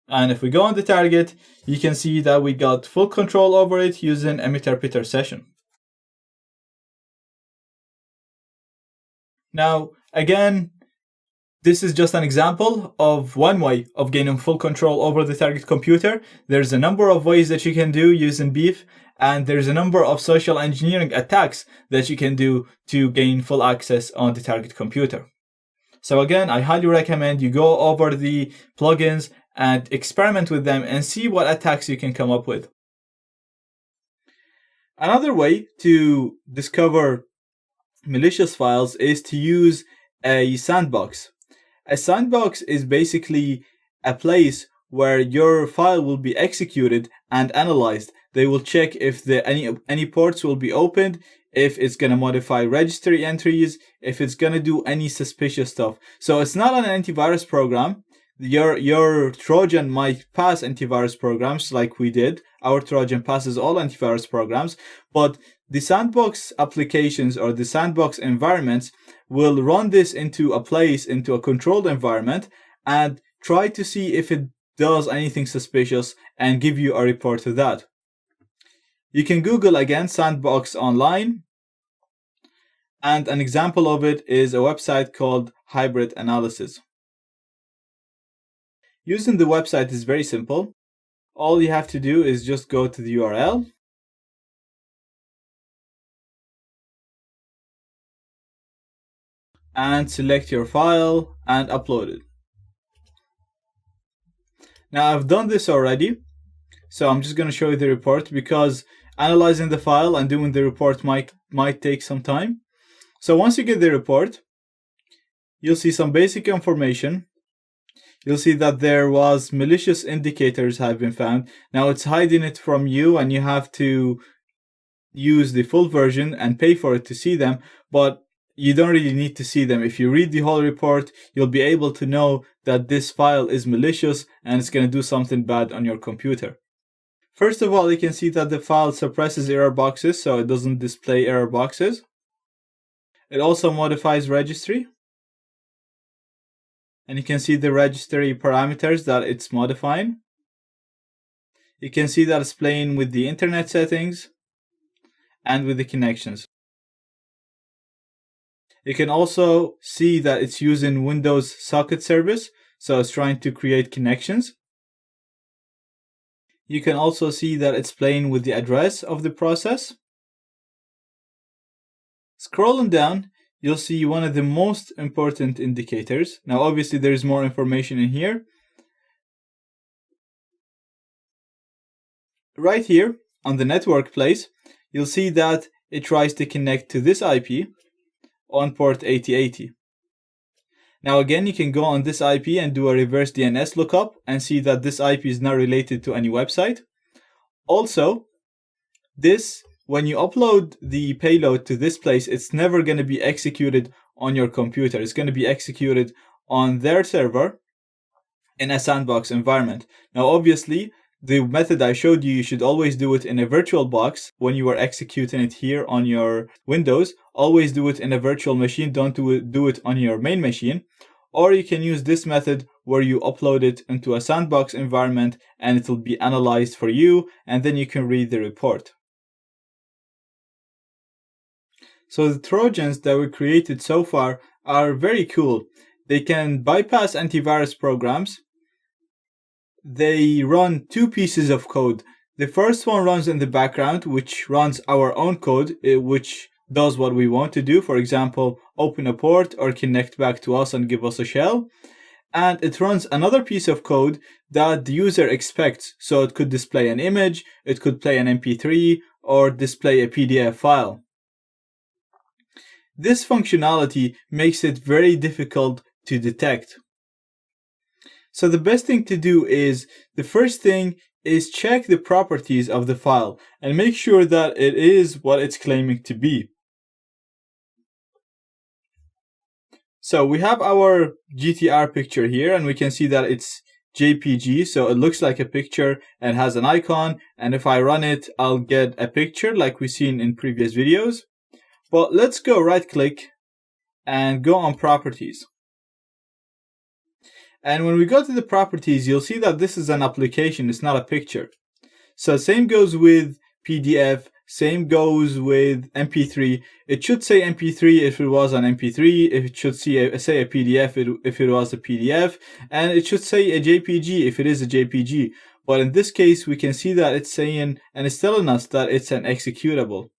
And if we go on the target, you can see that we got full control over it using emitter-pitter session. Now, again, this is just an example of one way of gaining full control over the target computer. There's a number of ways that you can do using Beef, and there's a number of social engineering attacks that you can do to gain full access on the target computer. So again, I highly recommend you go over the plugins and experiment with them and see what attacks you can come up with. Another way to discover malicious files is to use a sandbox. A sandbox is basically a place where your file will be executed and analyzed. They will check if any ports will be opened, if it's going to modify registry entries, if it's going to do any suspicious stuff. So it's not an antivirus program. Your Trojan might pass antivirus programs like we did. Our Trojan passes all antivirus programs, but the sandbox applications or the sandbox environments will run this into a controlled environment and try to see if it does anything suspicious and give you a report to that. You can Google again Sandbox Online, and an example of it is a website called Hybrid Analysis. Using the website is very simple. All you have to do is just go to the URL, and select your file and upload it. Now I've done this already, so I'm just going to show you the report because analyzing the file and doing the report might take some time. So once you get the report, you'll see some basic information. You'll see that there was malicious indicators have been found. Now it's hiding it from you and you have to use the full version and pay for it to see them, but you don't really need to see them. If you read the whole report, you'll be able to know that this file is malicious and it's going to do something bad on your computer. First of all, you can see that the file suppresses error boxes, so it doesn't display error boxes. It also modifies registry. And you can see the registry parameters that it's modifying. You can see that it's playing with the internet settings and with the connections. You can also see that it's using Windows Socket Service, so it's trying to create connections. You can also see that it's playing with the address of the process. Scrolling down, you'll see one of the most important indicators. Now, obviously, there is more information in here. Right here on the network place, you'll see that it tries to connect to this IP on port 8080. Now again, you can go on this IP and do a reverse DNS lookup and see that this IP is not related to any website. Also, when you upload the payload to this place, it's never going to be executed on your computer. It's going to be executed on their server in a sandbox environment. Now, obviously, the method I showed you, you should always do it in a virtual box when you are executing it here on your Windows. Always do it in a virtual machine. Don't do it on your main machine. Or you can use this method where you upload it into a sandbox environment and it will be analyzed for you, and then you can read the report. So the Trojans that we created so far are very cool. They can bypass antivirus programs. They run two pieces of code. The first one runs in the background, which runs our own code, which does what we want to do. For example, open a port or connect back to us and give us a shell. And it runs another piece of code that the user expects. So it could display an image, it could play an MP3, or display a PDF file. This functionality makes it very difficult to detect. So the best thing to do is, the first thing is check the properties of the file and make sure that it is what it's claiming to be. So we have our GTR picture here and we can see that it's JPG, so it looks like a picture and has an icon, and if I run it, I'll get a picture like we've seen in previous videos. But let's go right click and go on properties. And when we go to the properties, you'll see that this is an application, it's not a picture. So same goes with PDF, same goes with MP3. It should say MP3 if it was an MP3, it should say a PDF if it was a PDF, and it should say a JPG if it is a JPG. But in this case, we can see that it's saying, and it's telling us that it's an executable.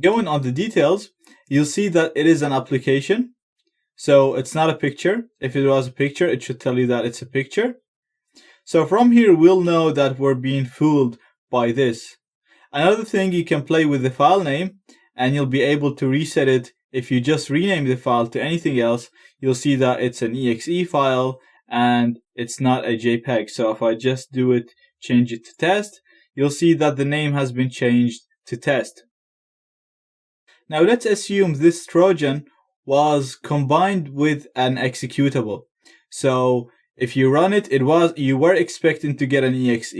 Going on the details, you'll see that it is an application. So it's not a picture. If it was a picture, it should tell you that it's a picture. So from here, we'll know that we're being fooled by this. Another thing, you can play with the file name and you'll be able to reset it. If you just rename the file to anything else, you'll see that it's an exe file and it's not a JPEG. So if I just do it, change it to test, you'll see that the name has been changed to test. Now let's assume this Trojan was combined with an executable. So if you run it, you were expecting to get an exe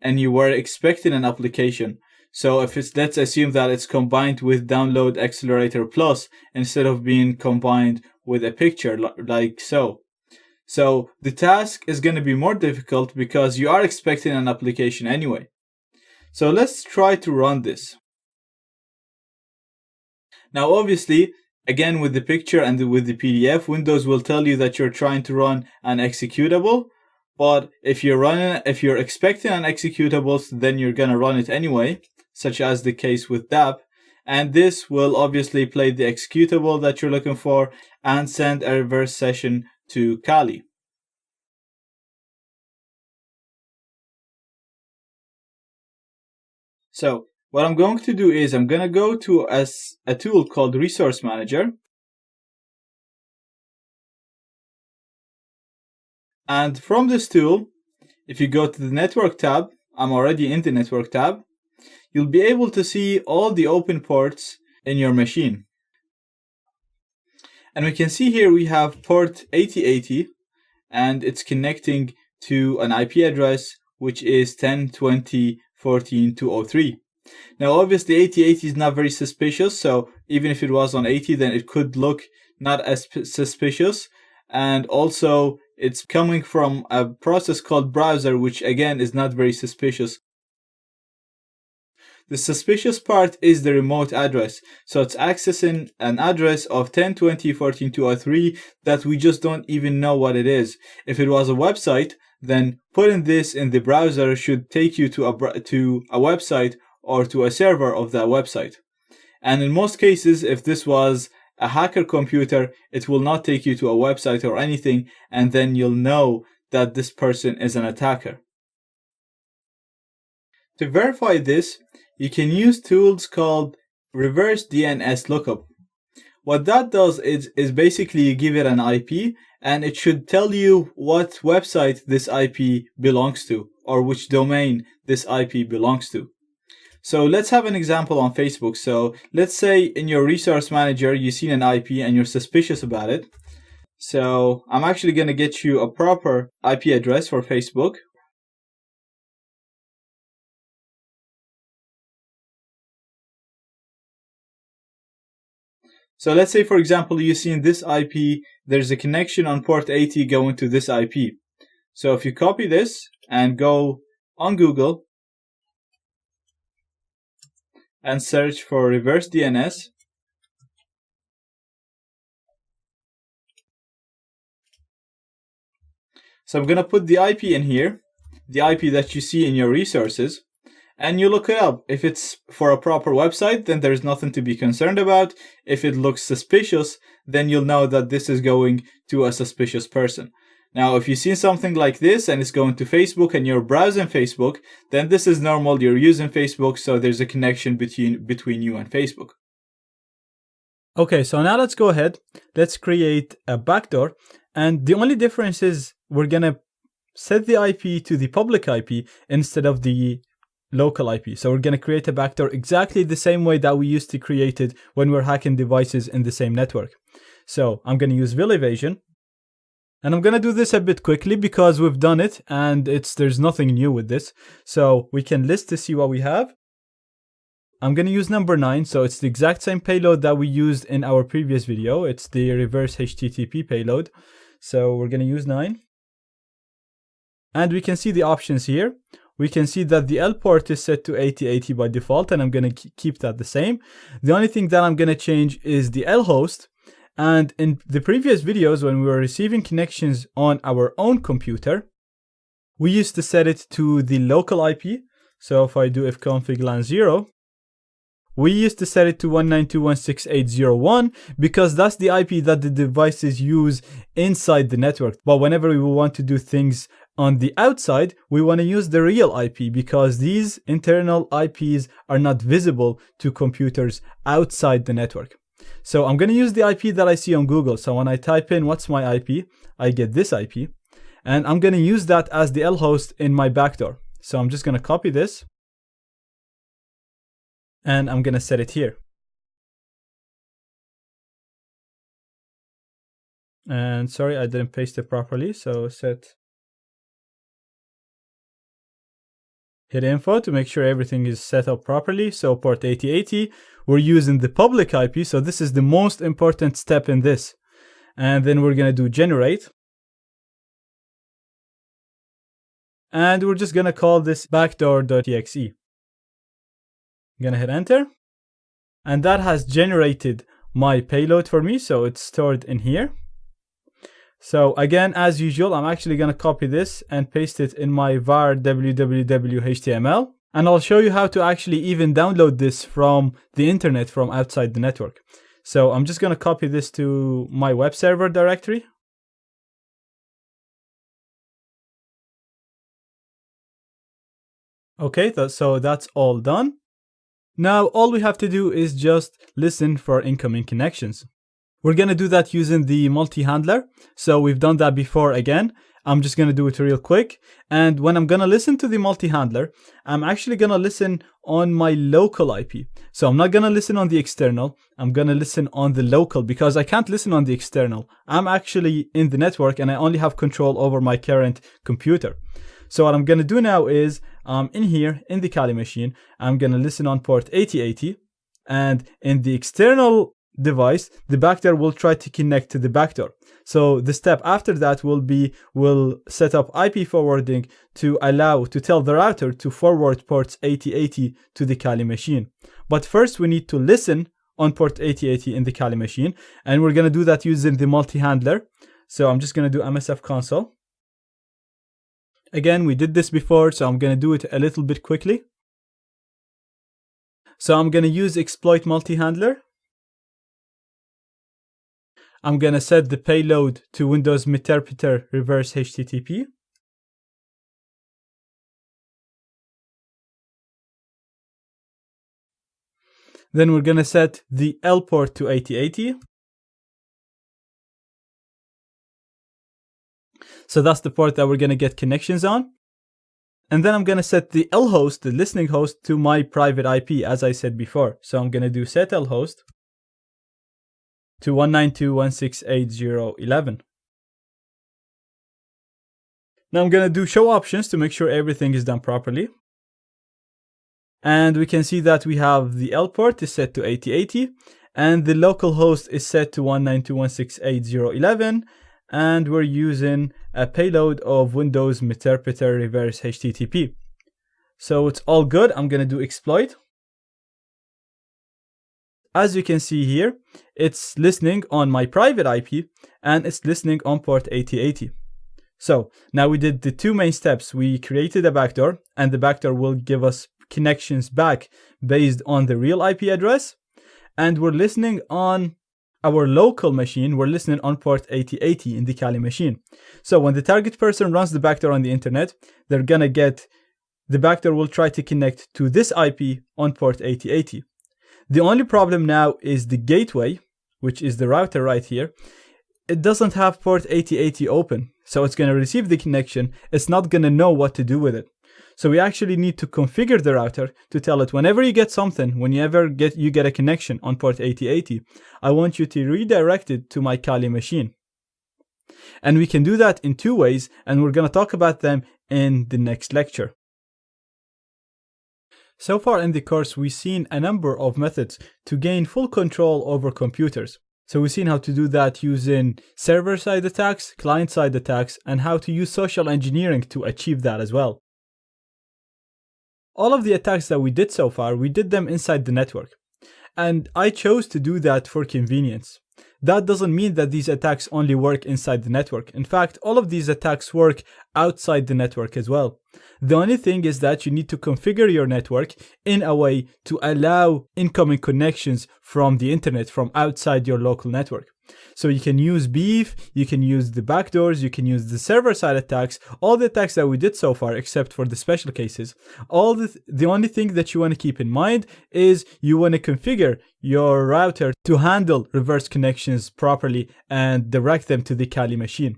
and you were expecting an application. So let's assume that it's combined with Download Accelerator Plus instead of being combined with a picture like so. So the task is going to be more difficult because you are expecting an application anyway. So let's try to run this. Now obviously, again with the picture and with the PDF, Windows will tell you that you're trying to run an executable. But if you're expecting an executable, then you're going to run it anyway, such as the case with DAP. And this will obviously play the executable that you're looking for and send a reverse session to Kali. So what I'm going to do is I'm going to go to a tool called Resource Manager. And from this tool, if you go to the Network tab, I'm already in the Network tab, you'll be able to see all the open ports in your machine. And we can see here we have port 8080, and it's connecting to an IP address which is 10.20.14.203. Now obviously 8080 is not very suspicious, so even if it was on 80, then it could look not as suspicious. And also it's coming from a process called browser, which again is not very suspicious. The suspicious part is the remote address. So it's accessing an address of 10.20.14.203 that we just don't even know what it is. If it was a website, then putting this in the browser should take you to a website or to a server of that website. And in most cases, if this was a hacker computer, it will not take you to a website or anything, and then you'll know that this person is an attacker. To verify this, you can use tools called reverse DNS lookup. What that does is basically you give it an IP and it should tell you what website this IP belongs to or which domain this IP belongs to. So let's have an example on Facebook. So let's say in your resource manager, you've seen an IP and you're suspicious about it. So I'm actually going to get you a proper IP address for Facebook. So let's say, for example, you've seen this IP, there's a connection on port 80 going to this IP. So if you copy this and go on Google and search for reverse DNS, so I'm going to put the IP in here, the IP that you see in your resources, and you look it up. If it's for a proper website, then there's nothing to be concerned about. If it looks suspicious, then you'll know that this is going to a suspicious person. Now, if you see something like this and it's going to Facebook and you're browsing Facebook, then this is normal. You're using Facebook, so there's a connection between you and Facebook. Okay, so now let's go ahead. Let's create a backdoor. And the only difference is we're going to set the IP to the public IP instead of the local IP. So we're going to create a backdoor exactly the same way that we used to create it when we're hacking devices in the same network. So I'm going to use Will Evasion. And I'm going to do this a bit quickly because we've done it and there's nothing new with this. So we can list to see what we have. I'm going to use number 9. So it's the exact same payload that we used in our previous video. It's the reverse HTTP payload. So we're going to use 9. And we can see the options here. We can see that the L port is set to 8080 by default, and I'm going to keep that the same. The only thing that I'm going to change is the L host. And in the previous videos, when we were receiving connections on our own computer, we used to set it to the local IP. So if I do ifconfig LAN 0, we used to set it to 192.168.0.1 because that's the IP that the devices use inside the network. But whenever we want to do things on the outside, we want to use the real IP because these internal IPs are not visible to computers outside the network. So I'm going to use the IP that I see on Google. So when I type in what's my IP, I get this IP. And I'm going to use that as the L host in my backdoor. So I'm just going to copy this. And I'm going to set it here. And sorry, I didn't paste it properly. So hit info to make sure everything is set up properly. So port 8080, we're using the public IP. So this is the most important step in this. And then we're going to do generate. And we're just going to call this backdoor.exe. I'm going to hit enter. And that has generated my payload for me. So it's stored in here. So again, as usual, I'm actually going to copy this and paste it in my var www.html. And I'll show you how to actually even download this from the internet from outside the network. So I'm just going to copy this to my web server directory. Okay, so that's all done. Now, all we have to do is just listen for incoming connections. We're going to do that using the multi-handler. So we've done that before again. I'm just going to do it real quick. And when I'm going to listen to the multi-handler, I'm actually going to listen on my local IP. So I'm not going to listen on the external. I'm going to listen on the local because I can't listen on the external. I'm actually in the network and I only have control over my current computer. So what I'm going to do now is in here in the Kali machine, I'm going to listen on port 8080. And in the external device, the backdoor will try to connect to the backdoor. So the step after that will set up IP forwarding to tell the router to forward ports 8080 to the Kali machine. But first we need to listen on port 8080 in the Kali machine, and we're going to do that using the multi-handler. So I'm just going to do MSF console. Again, we did this before, so I'm going to do it a little bit quickly. So I'm going to use exploit multi-handler. I'm going to set the payload to Windows Meterpreter reverse HTTP. Then we're going to set the L port to 8080. So that's the port that we're going to get connections on. And then I'm going to set the L host, the listening host, to my private IP, as I said before. So I'm going to do set L host to 192.168.0.11. Now I'm going to do show options to make sure everything is done properly. And we can see that we have the L port is set to 8080 and the local host is set to 192.168.0.11. And we're using a payload of Windows Meterpreter reverse HTTP. So it's all good. I'm going to do exploit. As you can see here, it's listening on my private IP and it's listening on port 8080. So now we did the two main steps. We created a backdoor and the backdoor will give us connections back based on the real IP address. And we're listening on our local machine, we're listening on port 8080 in the Kali machine. So when the target person runs the backdoor on the internet, they're gonna get, the backdoor will try to connect to this IP on port 8080. The only problem now is the gateway, which is the router right here. It doesn't have port 8080 open. So it's gonna receive the connection. It's not gonna know what to do with it. So we actually need to configure the router to tell it whenever you get something, whenever you get a connection on port 8080, I want you to redirect it to my Kali machine. And we can do that in two ways, and we're going to talk about them in the next lecture. So far in the course, we've seen a number of methods to gain full control over computers. So we've seen how to do that using server-side attacks, client-side attacks, and how to use social engineering to achieve that as well. All of the attacks that we did so far, we did them inside the network. And I chose to do that for convenience. That doesn't mean that these attacks only work inside the network. In fact, all of these attacks work outside the network as well. The only thing is that you need to configure your network in a way to allow incoming connections from the internet from outside your local network. So you can use Beef, you can use the backdoors, you can use the server-side attacks, all the attacks that we did so far, except for the special cases. The only thing that you want to keep in mind is you want to configure your router to handle reverse connections properly and direct them to the Kali machine.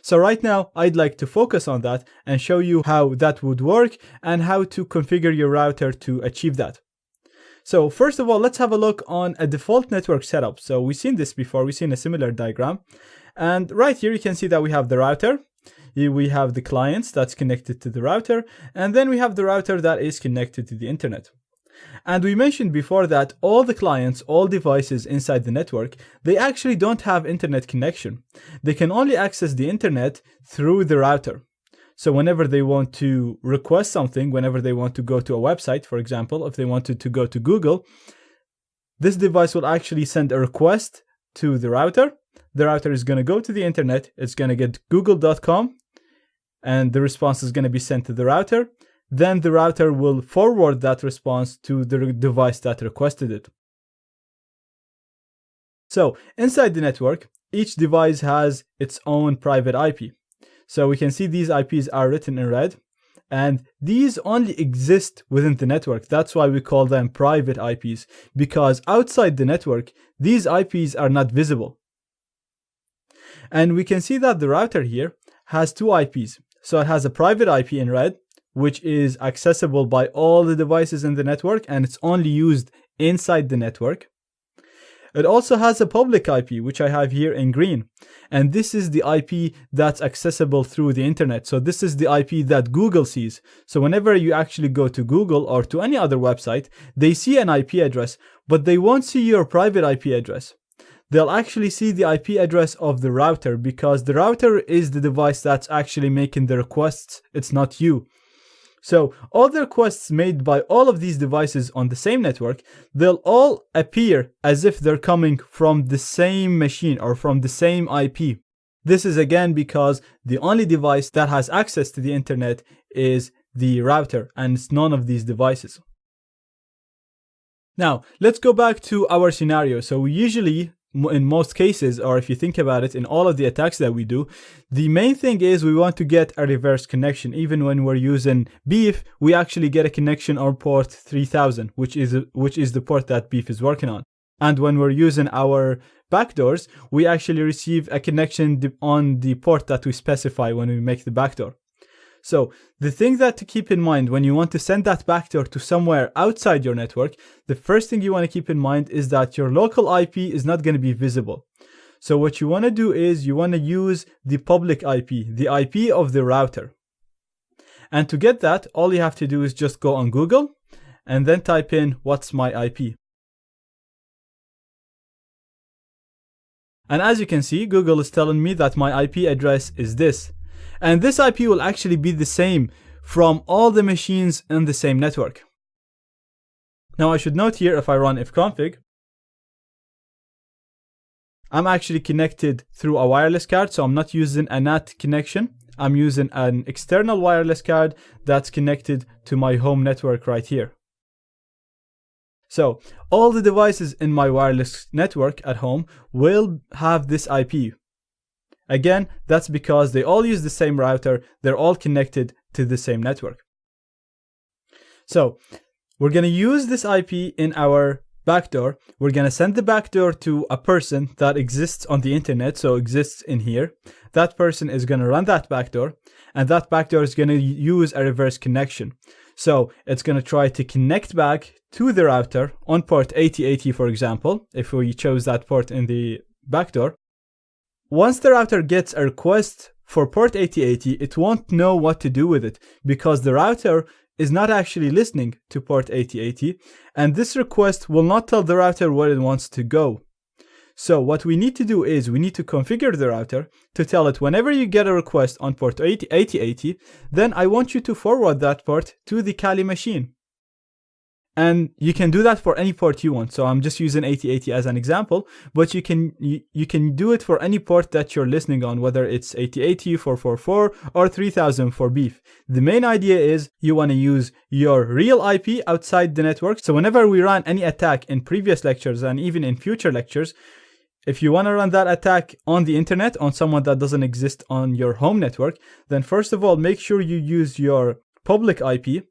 So right now, I'd like to focus on that and show you how that would work and how to configure your router to achieve that. So first of all, let's have a look on a default network setup. So we've seen this before, we've seen a similar diagram. And right here, you can see that we have the router. We have the clients that's connected to the router. And then we have the router that is connected to the internet. And we mentioned before that all the clients, all devices inside the network, they actually don't have internet connection. They can only access the internet through the router. So whenever they want to request something, whenever they want to go to a website, for example, if they wanted to go to Google, this device will actually send a request to the router. The router is going to go to the internet. It's going to get google.com, and the response is going to be sent to the router. Then the router will forward that response to the device that requested it. So inside the network, each device has its own private IP. So we can see these IPs are written in red, and these only exist within the network. That's why we call them private IPs, because outside the network, these IPs are not visible. And we can see that the router here has two IPs. So it has a private IP in red, which is accessible by all the devices in the network, and it's only used inside the network. It also has a public IP, which I have here in green. And this is the IP that's accessible through the internet. So this is the IP that Google sees. So whenever you actually go to Google or to any other website, they see an IP address, but they won't see your private IP address. They'll actually see the IP address of the router, because the router is the device that's actually making the requests. It's not you. So all the requests made by all of these devices on the same network, they'll all appear as if they're coming from the same machine or from the same IP. This is again because the only device that has access to the internet is the router, and it's none of these devices. Now, let's go back to our scenario. So we usually, in most cases, or if you think about it, in all of the attacks that we do, the main thing is we want to get a reverse connection. Even when we're using Beef, we actually get a connection on port 3000, which is the port that Beef is working on. And when we're using our backdoors, we actually receive a connection on the port that we specify when we make the backdoor. So the thing that to keep in mind when you want to send that backdoor to somewhere outside your network, the first thing you want to keep in mind is that your local IP is not going to be visible. So what you want to do is you want to use the public IP, the IP of the router. And to get that, all you have to do is just go on Google and then type in what's my IP. And as you can see, Google is telling me that my IP address is this. And this IP will actually be the same from all the machines in the same network. Now I should note here, if I run ifconfig, I'm actually connected through a wireless card, so I'm not using a NAT connection. I'm using an external wireless card that's connected to my home network right here. So all the devices in my wireless network at home will have this IP. Again, that's because they all use the same router. They're all connected to the same network. So we're going to use this IP in our backdoor. We're going to send the backdoor to a person that exists on the internet, so exists in here. That person is going to run that backdoor, and that backdoor is going to use a reverse connection. So it's going to try to connect back to the router on port 8080, for example, if we chose that port in the backdoor. Once the router gets a request for port 8080, it won't know what to do with it because the router is not actually listening to port 8080, and this request will not tell the router where it wants to go. So what we need to do is we need to configure the router to tell it whenever you get a request on port 8080, then I want you to forward that port to the Kali machine. And you can do that for any port you want. So I'm just using 8080 as an example, but you can do it for any port that you're listening on, whether it's 8080, 444, or 3000 for beef. The main idea is you want to use your real IP outside the network. So whenever we run any attack in previous lectures and even in future lectures, if you want to run that attack on the internet on someone that doesn't exist on your home network, then first of all, make sure you use your public IP.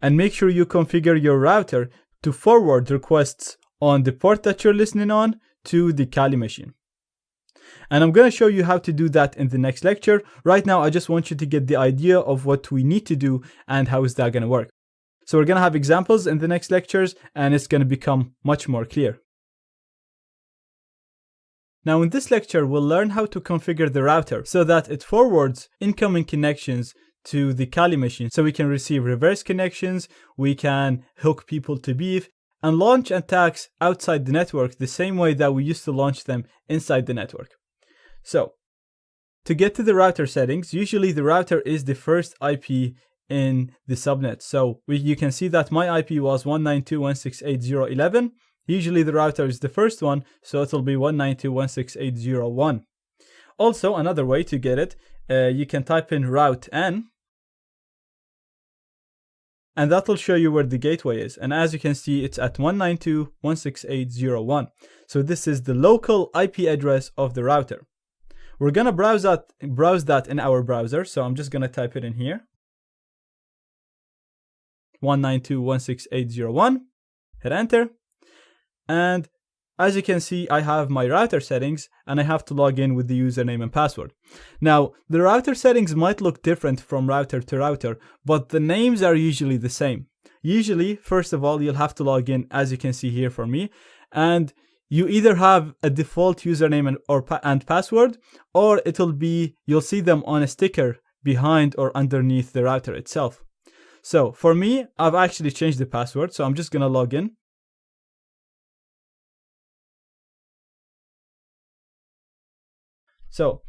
And make sure you configure your router to forward requests on the port that you're listening on to the Kali machine. And I'm going to show you how to do that in the next lecture. Right now, I just want you to get the idea of what we need to do and how is that going to work. So we're going to have examples in the next lectures, and it's going to become much more clear. Now in this lecture, we'll learn how to configure the router so that it forwards incoming connections to the Kali machine, so we can receive reverse connections, we can hook people to beef, and launch attacks outside the network the same way that we used to launch them inside the network. So, to get to the router settings, usually the router is the first IP in the subnet. So you can see that my IP was 192.168.0.11. Usually the router is the first one, so it'll be 192.168.0.1. Also, another way to get it, you can type in route n, and that'll show you where the gateway is. And as you can see, it's at 192.168.0.1. So this is the local IP address of the router. We're gonna browse that in our browser. So I'm just gonna type it in here. 192.168.0.1. Hit enter. And as you can see, I have my router settings and I have to log in with the username and password. Now, the router settings might look different from router to router, but the names are usually the same. Usually, first of all, you'll have to log in, as you can see here for me, and you either have a default username and password, or you'll see them on a sticker behind or underneath the router itself. So for me, I've actually changed the password, so I'm just gonna log in. So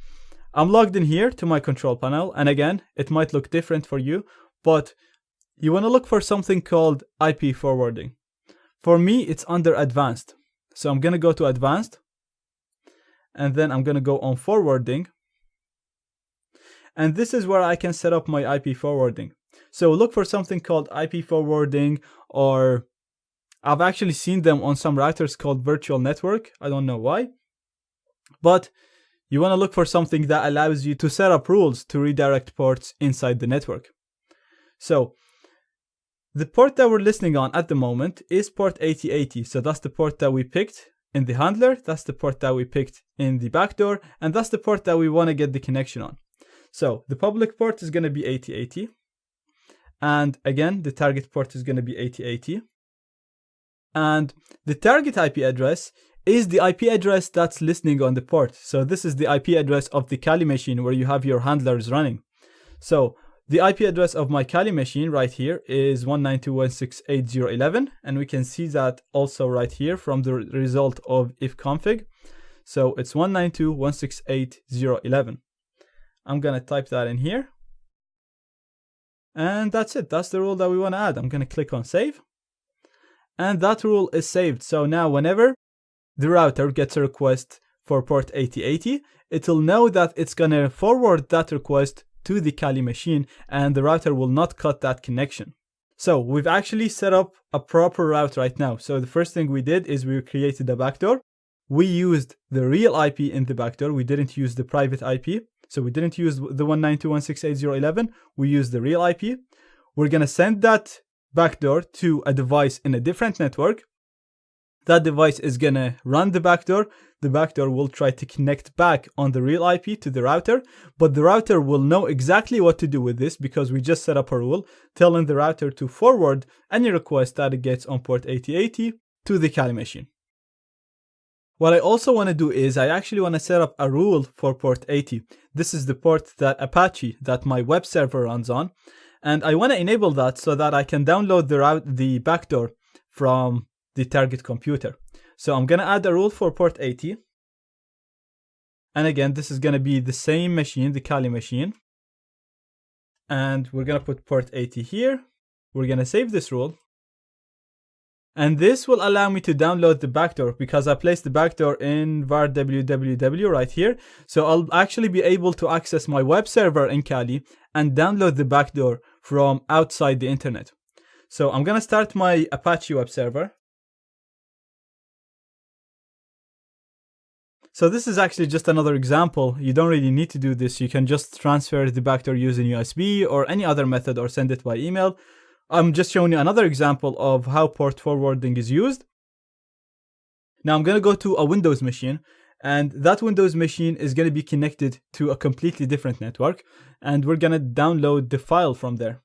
I'm logged in here to my control panel, and again, it might look different for you, but you want to look for something called IP forwarding. For me, it's under advanced. So I'm going to go to advanced, and then I'm going to go on forwarding. And this is where I can set up my IP forwarding. So look for something called IP forwarding, or I've actually seen them on some routers called virtual network. I don't know why, but you want to look for something that allows you to set up rules to redirect ports inside the network. So the port that we're listening on at the moment is port 8080. So that's the port that we picked in the handler. That's the port that we picked in the backdoor. And that's the port that we want to get the connection on. So the public port is going to be 8080. And again, the target port is going to be 8080. And the target IP address is the IP address that's listening on the port. So this is the IP address of the Kali machine where you have your handlers running. So the IP address of my Kali machine right here is 192.168.0.11, and we can see that also right here from the result of ifconfig. So it's 192.168.0.11. I'm gonna type that in here. And that's it. That's the rule that we want to add. I'm gonna click on save. And that rule is saved. So now whenever the router gets a request for port 8080, it'll know that it's gonna forward that request to the Kali machine, and the router will not cut that connection. So we've actually set up a proper route right now. So the first thing we did is we created a backdoor. We used the real IP in the backdoor. We didn't use the private IP. So we didn't use the 192.168.0.11. We used the real IP. We're gonna send that backdoor to a device in a different network. That device is gonna run the backdoor. The backdoor will try to connect back on the real IP to the router, but the router will know exactly what to do with this because we just set up a rule telling the router to forward any request that it gets on port 8080 to the Kali machine. What I also want to do is I actually want to set up a rule for port 80. This is the port that Apache, that my web server runs on, and I want to enable that so that I can download the backdoor from the target computer. So I'm going to add a rule for port 80. And again, this is going to be the same machine, the Kali machine. And we're going to put port 80 here. We're going to save this rule. And this will allow me to download the backdoor because I placed the backdoor in var www right here. So I'll actually be able to access my web server in Kali and download the backdoor from outside the internet. So I'm going to start my Apache web server. So this is actually just another example. You don't really need to do this. You can just transfer the backdoor using USB or any other method or send it by email. I'm just showing you another example of how port forwarding is used. Now I'm going to go to a Windows machine, and that Windows machine is going to be connected to a completely different network, and we're going to download the file from there.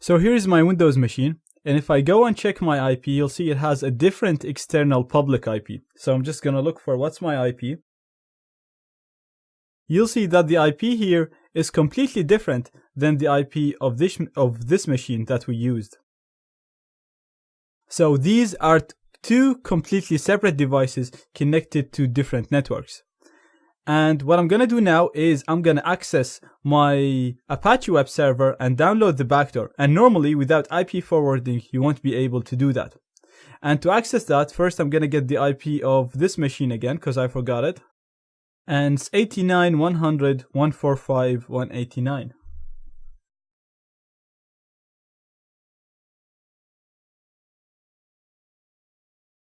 So here is my Windows machine. And if I go and check my IP, you'll see it has a different external public IP. So I'm just going to look for what's my IP. You'll see that the IP here is completely different than the IP of this machine that we used. So these are two completely separate devices connected to different networks. And what I'm going to do now is I'm going to access my Apache web server and download the backdoor. And normally without IP forwarding, you won't be able to do that. And to access that, first I'm going to get the IP of this machine again because I forgot it. And it's 89.100.145.189.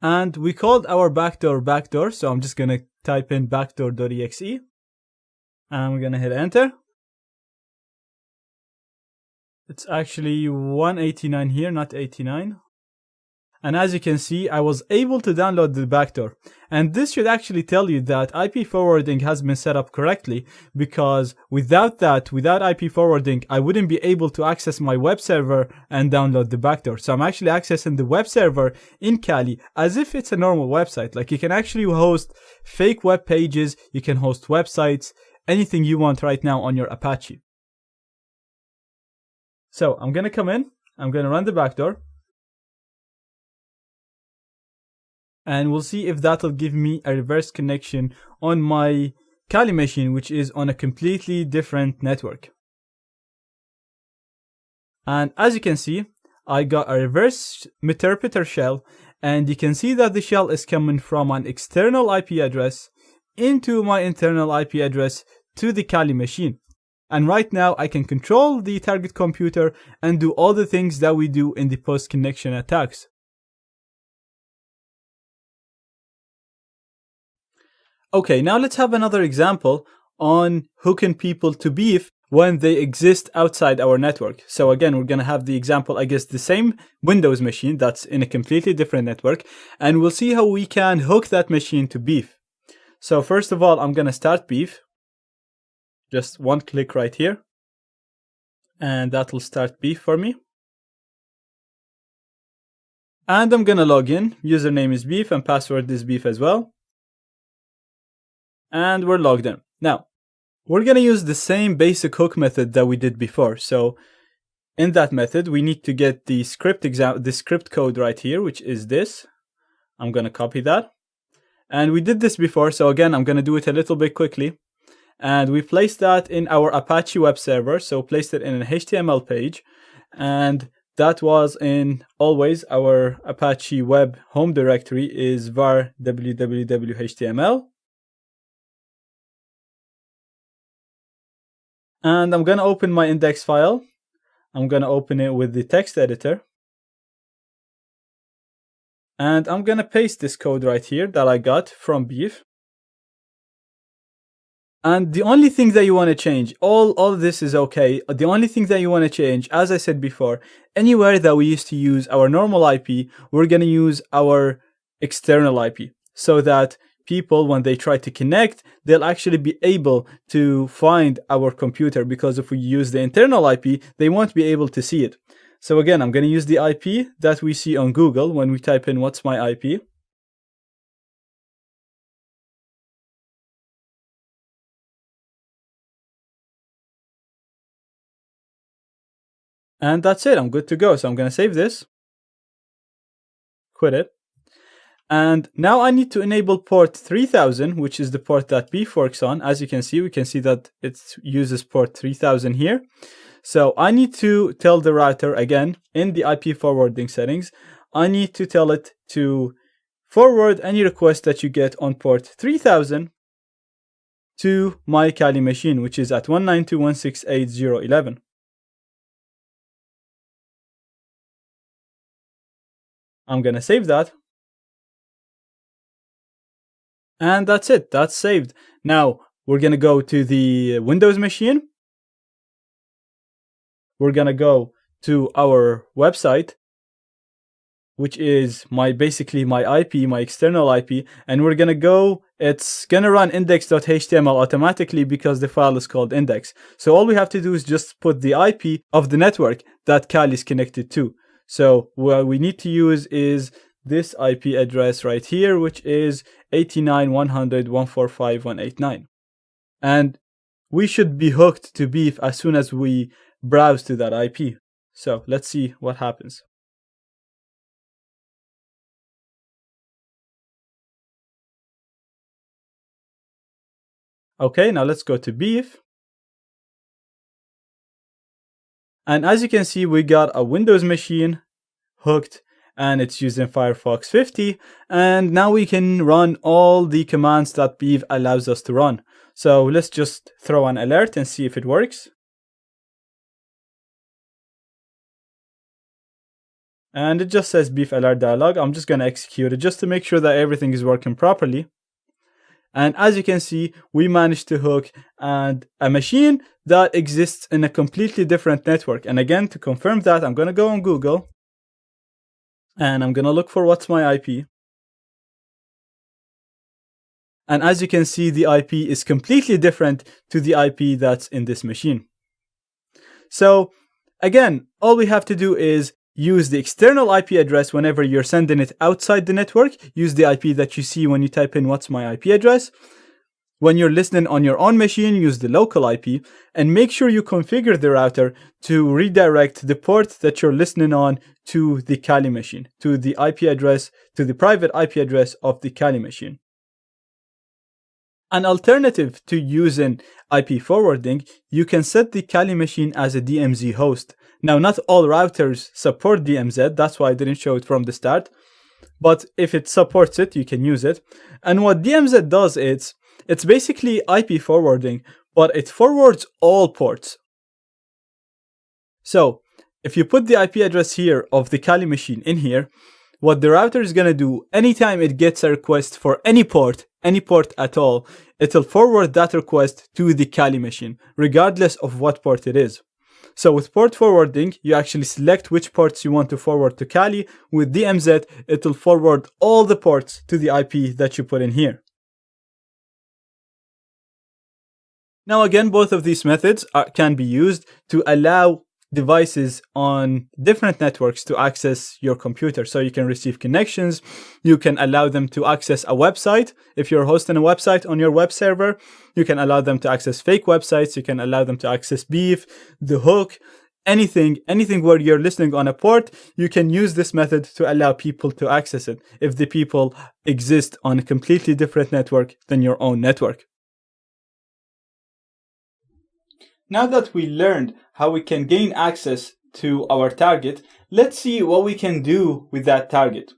And we called our backdoor, so I'm just going to type in backdoor.exe. And I'm going to hit enter. It's actually 189 here, not 89. And as you can see, I was able to download the backdoor. And this should actually tell you that IP forwarding has been set up correctly, because without that, without IP forwarding, I wouldn't be able to access my web server and download the backdoor. So I'm actually accessing the web server in Kali as if it's a normal website. Like, you can actually host fake web pages, you can host websites, anything you want right now on your Apache. So I'm going to come in, I'm going to run the backdoor. And we'll see if that'll give me a reverse connection on my Kali machine, which is on a completely different network. And as you can see, I got a reverse Meterpreter shell, and you can see that the shell is coming from an external IP address into my internal IP address to the Kali machine. And right now I can control the target computer and do all the things that we do in the post-connection attacks. Okay, now let's have another example on hooking people to beef when they exist outside our network. So again, we're going to have the example, I guess, the same Windows machine that's in a completely different network, and we'll see how we can hook that machine to beef. So first of all, I'm going to start beef. Just one click right here, and that will start beef for me. And I'm going to log in. Username is beef and password is beef as well. And we're logged in. Now, we're going to use the same basic hook method that we did before. So in that method, we need to get the script code right here, which is this. I'm going to copy that. And we did this before. So again, I'm going to do it a little bit quickly. And we placed that in our Apache web server. So placed it in an HTML page. And that was in always our Apache web home directory is var www.html. And I'm going to open my index file. I'm going to open it with the text editor. And I'm going to paste this code right here that I got from beef. And the only thing that you want to change, all of this is okay. The only thing that you want to change, as I said before, anywhere that we used to use our normal IP, we're going to use our external IP so that people, when they try to connect, they'll actually be able to find our computer, because if we use the internal IP, they won't be able to see it. So again, I'm going to use the IP that we see on Google when we type in what's my IP. And that's it, I'm good to go. So I'm going to save this, quit it. And now I need to enable port 3000, which is the port that Beef works on. As you can see, we can see that it uses port 3000 here. So I need to tell the router again in the IP forwarding settings, I need to tell it to forward any request that you get on port 3000 to my Kali machine, which is at 192.168.0.11. I'm going to save that. And that's it. That's saved. Now we're going to go to the Windows machine. We're going to go to our website, which is basically my IP, my external IP. And we're going to go, it's going to run index.html automatically because the file is called index. So all we have to do is just put the IP of the network that Kali is connected to. So what we need to use is this IP address right here, which is 89.100.145.189. And we should be hooked to Beef as soon as we browse to that IP. So let's see what happens. Okay, now let's go to Beef. And as you can see, we got a Windows machine hooked, and it's using Firefox 50. And now we can run all the commands that Beef allows us to run. So let's just throw an alert and see if it works. And it just says Beef alert dialog. I'm just going to execute it just to make sure that everything is working properly. And as you can see, we managed to hook a machine that exists in a completely different network. And again, to confirm that, I'm going to go on Google and I'm going to look for what's my IP. And as you can see, the IP is completely different to the IP that's in this machine. So again, all we have to do is use the external IP address whenever you're sending it outside the network. Use the IP that you see when you type in what's my IP address. When you're listening on your own machine, use the local IP, and make sure you configure the router to redirect the port that you're listening on to the Kali machine, to the IP address, to the private IP address of the Kali machine. An alternative to using IP forwarding, you can set the Kali machine as a DMZ host. Now, not all routers support DMZ, that's why I didn't show it from the start. But if it supports it, you can use it. And what DMZ does is, it's basically IP forwarding, but it forwards all ports. So, if you put the IP address here of the Kali machine in here, what the router is going to do, anytime it gets a request for any port at all, it'll forward that request to the Kali machine, regardless of what port it is. So with port forwarding, you actually select which ports you want to forward to Kali. With DMZ, it'll forward all the ports to the IP that you put in here. Now again, both of these methods can be used to allow devices on different networks to access your computer. So you can receive connections, you can allow them to access a website. If you're hosting a website on your web server, you can allow them to access fake websites, you can allow them to access Beef, the hook, anything where you're listening on a port, you can use this method to allow people to access it if the people exist on a completely different network than your own network. Now that we learned how we can gain access to our target, let's see what we can do with that target.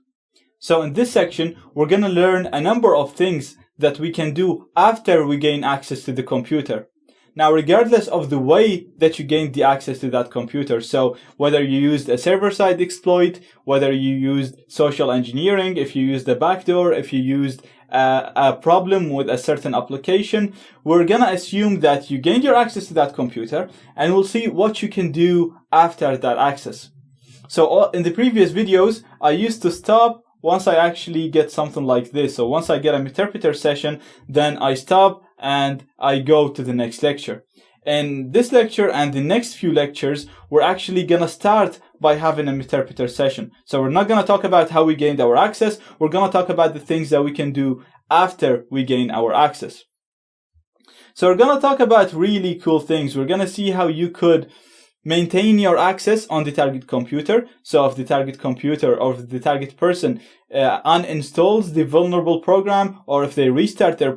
So in this section, we're going to learn a number of things that we can do after we gain access to the computer. Now, regardless of the way that you gained the access to that computer, so whether you used a server-side exploit, whether you used social engineering, if you used a backdoor, if you used a problem with a certain application, we're gonna assume that you gained your access to that computer, and we'll see what you can do after that access. So in the previous videos, I used to stop once I actually get something like this. So once I get an interpreter session, then I stop and I go to the next lecture. In this lecture and the next few lectures, we're actually gonna start by having an interpreter session. So we're not gonna talk about how we gained our access. We're gonna talk about the things that we can do after we gain our access. So we're gonna talk about really cool things. We're gonna see how you could maintain your access on the target computer. So if the target computer or the target person uninstalls the vulnerable program, or if they restart their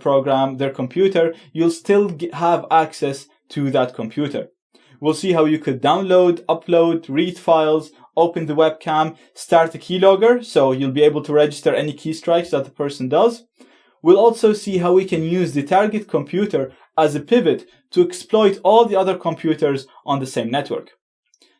computer, you'll still have access to that computer. We'll see how you could download, upload, read files, open the webcam, start a keylogger, so you'll be able to register any key strikes that the person does. We'll also see how we can use the target computer as a pivot to exploit all the other computers on the same network.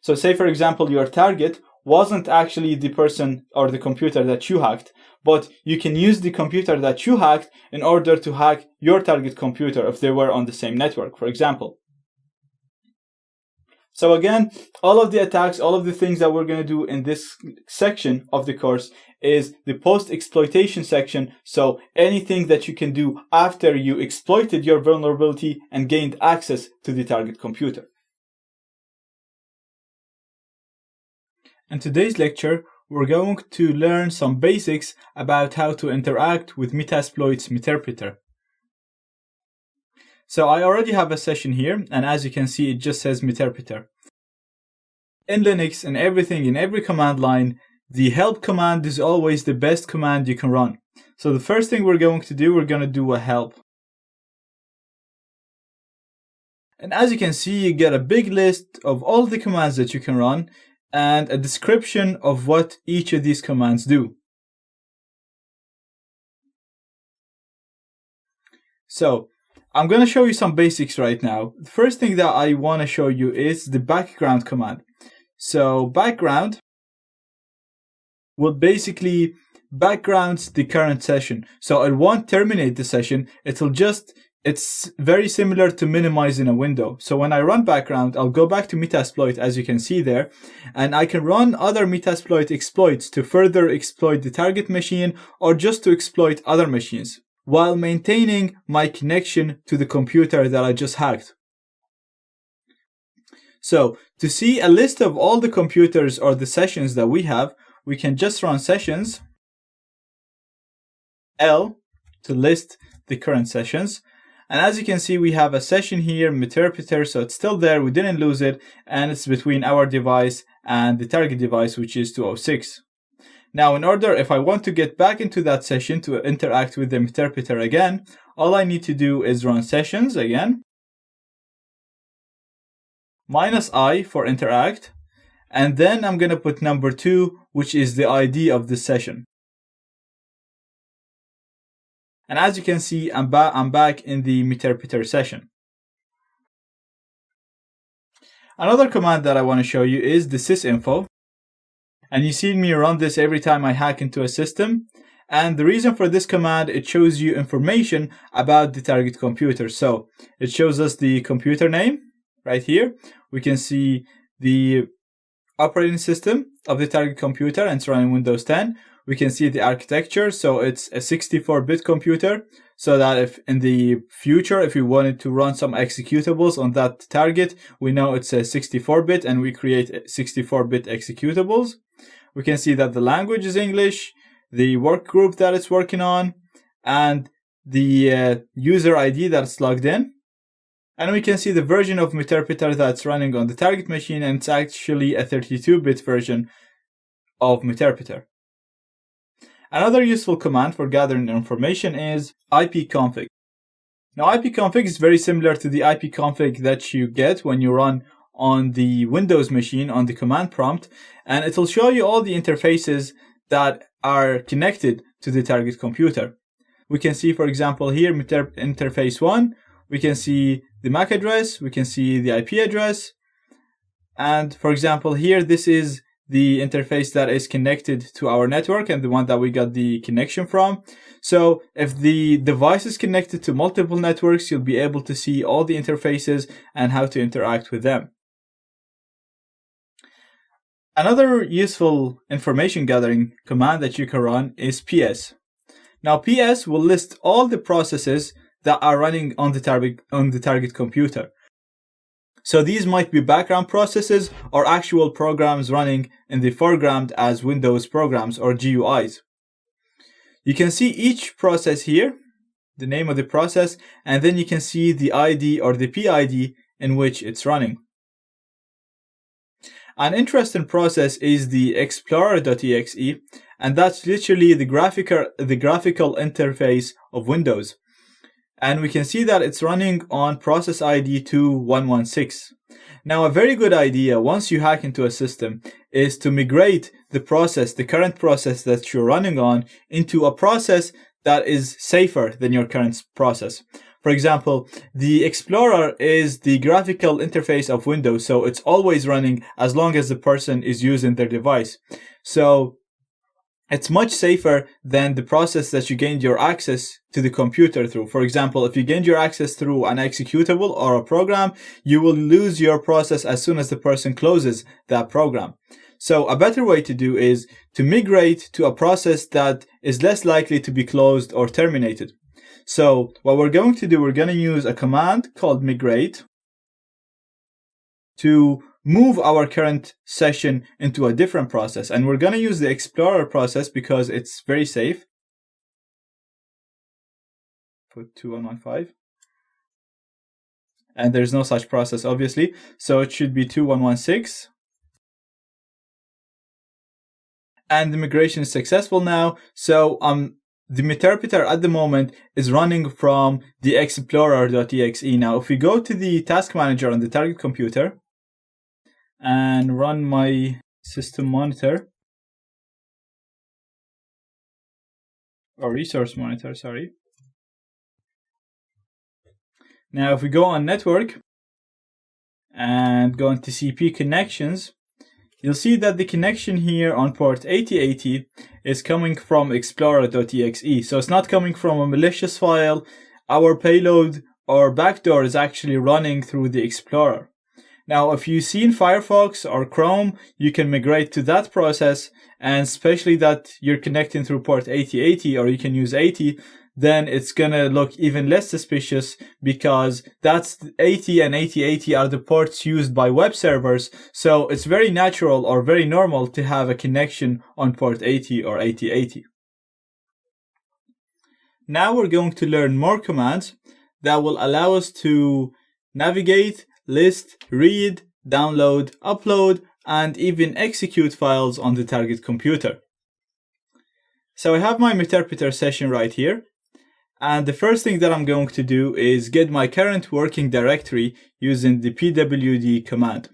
So say, for example, your target wasn't actually the person or the computer that you hacked, but you can use the computer that you hacked in order to hack your target computer if they were on the same network, for example. So again, all of the attacks, all of the things that we're going to do in this section of the course is the post-exploitation section. So anything that you can do after you exploited your vulnerability and gained access to the target computer. In today's lecture, we're going to learn some basics about how to interact with Metasploit's Meterpreter. So I already have a session here, and as you can see, it just says Meterpreter. In Linux and everything, in every command line, the help command is always the best command you can run. So the first thing we're going to do a help. And as you can see, you get a big list of all the commands that you can run and a description of what each of these commands do. So I'm going to show you some basics right now. The first thing that I want to show you is the background command. So background will basically background the current session. So it won't terminate the session. It's very similar to minimizing a window. So when I run background, I'll go back to Metasploit, as you can see there, and I can run other Metasploit exploits to further exploit the target machine or just to exploit other machines, while maintaining my connection to the computer that I just hacked. So to see a list of all the computers or the sessions that we have, we can just run sessions L to list the current sessions. And as you can see, we have a session here, Meterpreter, so it's still there, we didn't lose it, and it's between our device and the target device, which is 206. Now, in order, if I want to get back into that session to interact with the Meterpreter again, all I need to do is run sessions again, -i for interact, and then I'm going to put number 2, which is the ID of this session. And as you can see, I'm back in the Meterpreter session. Another command that I want to show you is the sysinfo. And you see me run this every time I hack into a system. And the reason for this command, it shows you information about the target computer. So it shows us the computer name right here. We can see the operating system of the target computer, and it's running Windows 10. We can see the architecture, so it's a 64-bit computer, so that if in the future, if we wanted to run some executables on that target, we know it's a 64-bit and we create 64-bit executables. We can see that the language is English, the work group that it's working on, and the user ID that's logged in. And we can see the version of Meterpreter that's running on the target machine, and it's actually a 32-bit version of Meterpreter. Another useful command for gathering information is ipconfig. Now, ipconfig is very similar to the ipconfig that you get when you run on the Windows machine on the command prompt, and it'll show you all the interfaces that are connected to the target computer. We can see, for example, here, interface 1, we can see the MAC address, we can see the IP address, and for example, here, this is the interface that is connected to our network and the one that we got the connection from. So if the device is connected to multiple networks, you'll be able to see all the interfaces and how to interact with them. Another useful information gathering command that you can run is ps. Now, ps will list all the processes that are running on the target computer. So these might be background processes or actual programs running in the foreground as Windows programs or GUIs. You can see each process here, the name of the process, and then you can see the ID or the PID in which it's running. An interesting process is the explorer.exe, and that's literally the graphical interface of Windows. And we can see that it's running on process ID 2116. Now, a very good idea once you hack into a system is to migrate the current process that you're running on, into a process that is safer than your current process. For example, the Explorer is the graphical interface of Windows, so it's always running as long as the person is using their device. So it's much safer than the process that you gained your access to the computer through. For example, if you gained your access through an executable or a program, you will lose your process as soon as the person closes that program. So a better way to do is to migrate to a process that is less likely to be closed or terminated. So what we're going to do, we're going to use a command called migrate to move our current session into a different process. And we're going to use the Explorer process because it's very safe. Put 2115. And there's no such process, obviously. So it should be 2116. And the migration is successful now. So the Meterpreter at the moment is running from the explorer.exe. Now, if we go to the task manager on the target computer and run my system monitor, or resource monitor, sorry. Now, if we go on network and go into CP connections, you'll see that the connection here on port 8080 is coming from explorer.exe. So it's not coming from a malicious file. Our payload or backdoor is actually running through the Explorer. Now, if you've seen Firefox or Chrome, you can migrate to that process, and especially that you're connecting through port 8080, or you can use 80, then it's gonna look even less suspicious, because that's 80 and 8080 are the ports used by web servers. So it's very natural or very normal to have a connection on port 80 or 8080. Now we're going to learn more commands that will allow us to navigate, list, read, download, upload, and even execute files on the target computer. So I have my Meterpreter session right here. And the first thing that I'm going to do is get my current working directory using the pwd command.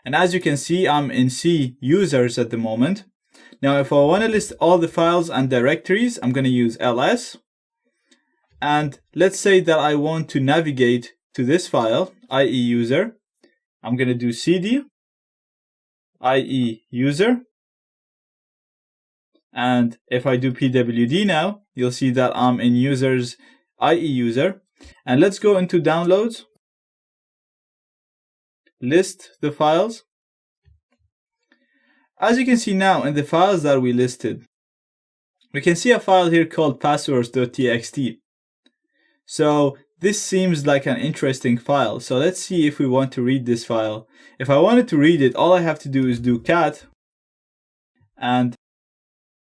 And as you can see, I'm in C users at the moment. Now, if I want to list all the files and directories, I'm going to use ls. And let's say that I want to navigate to this file, IE user. I'm going to do cd IE user. And if I do pwd now, you'll see that I'm in users IE user. And let's go into downloads, list the files. As you can see now, in the files that we listed, we can see a file here called passwords.txt. So this seems like an interesting file. So let's see if we want to read this file. If I wanted to read it, all I have to do is do cat and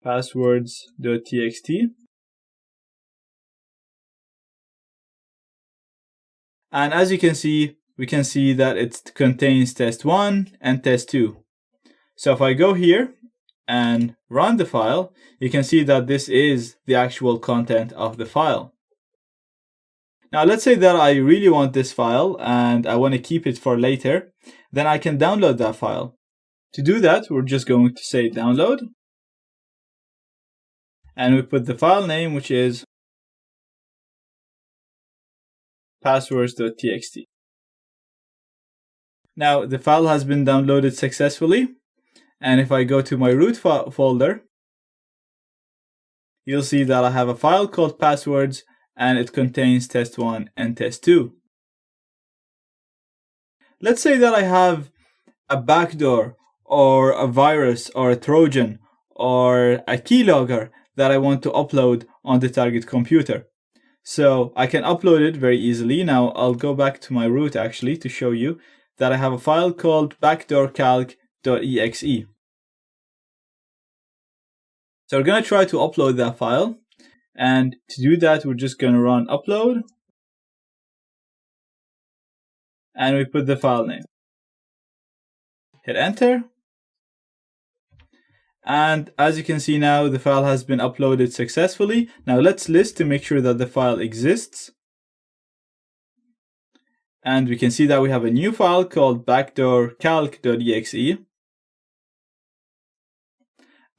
passwords.txt. And as you can see, we can see that it contains test1 and test2. So if I go here and run the file, you can see that this is the actual content of the file. Now let's say that I really want this file and I want to keep it for later, then I can download that file. To do that, we're just going to say download. And we put the file name, which is passwords.txt. Now the file has been downloaded successfully. And if I go to my root folder, you'll see that I have a file called passwords, and it contains test1 and test2. Let's say that I have a backdoor or a virus or a Trojan or a keylogger that I want to upload on the target computer. So I can upload it very easily. Now I'll go back to my root actually to show you that I have a file called backdoorcalc.exe. So we're going to try to upload that file. And to do that, we're just going to run upload. And we put the file name. hit enter. And as you can see now, the file has been uploaded successfully. Now let's list to make sure that the file exists. And we can see that we have a new file called backdoorcalc.exe.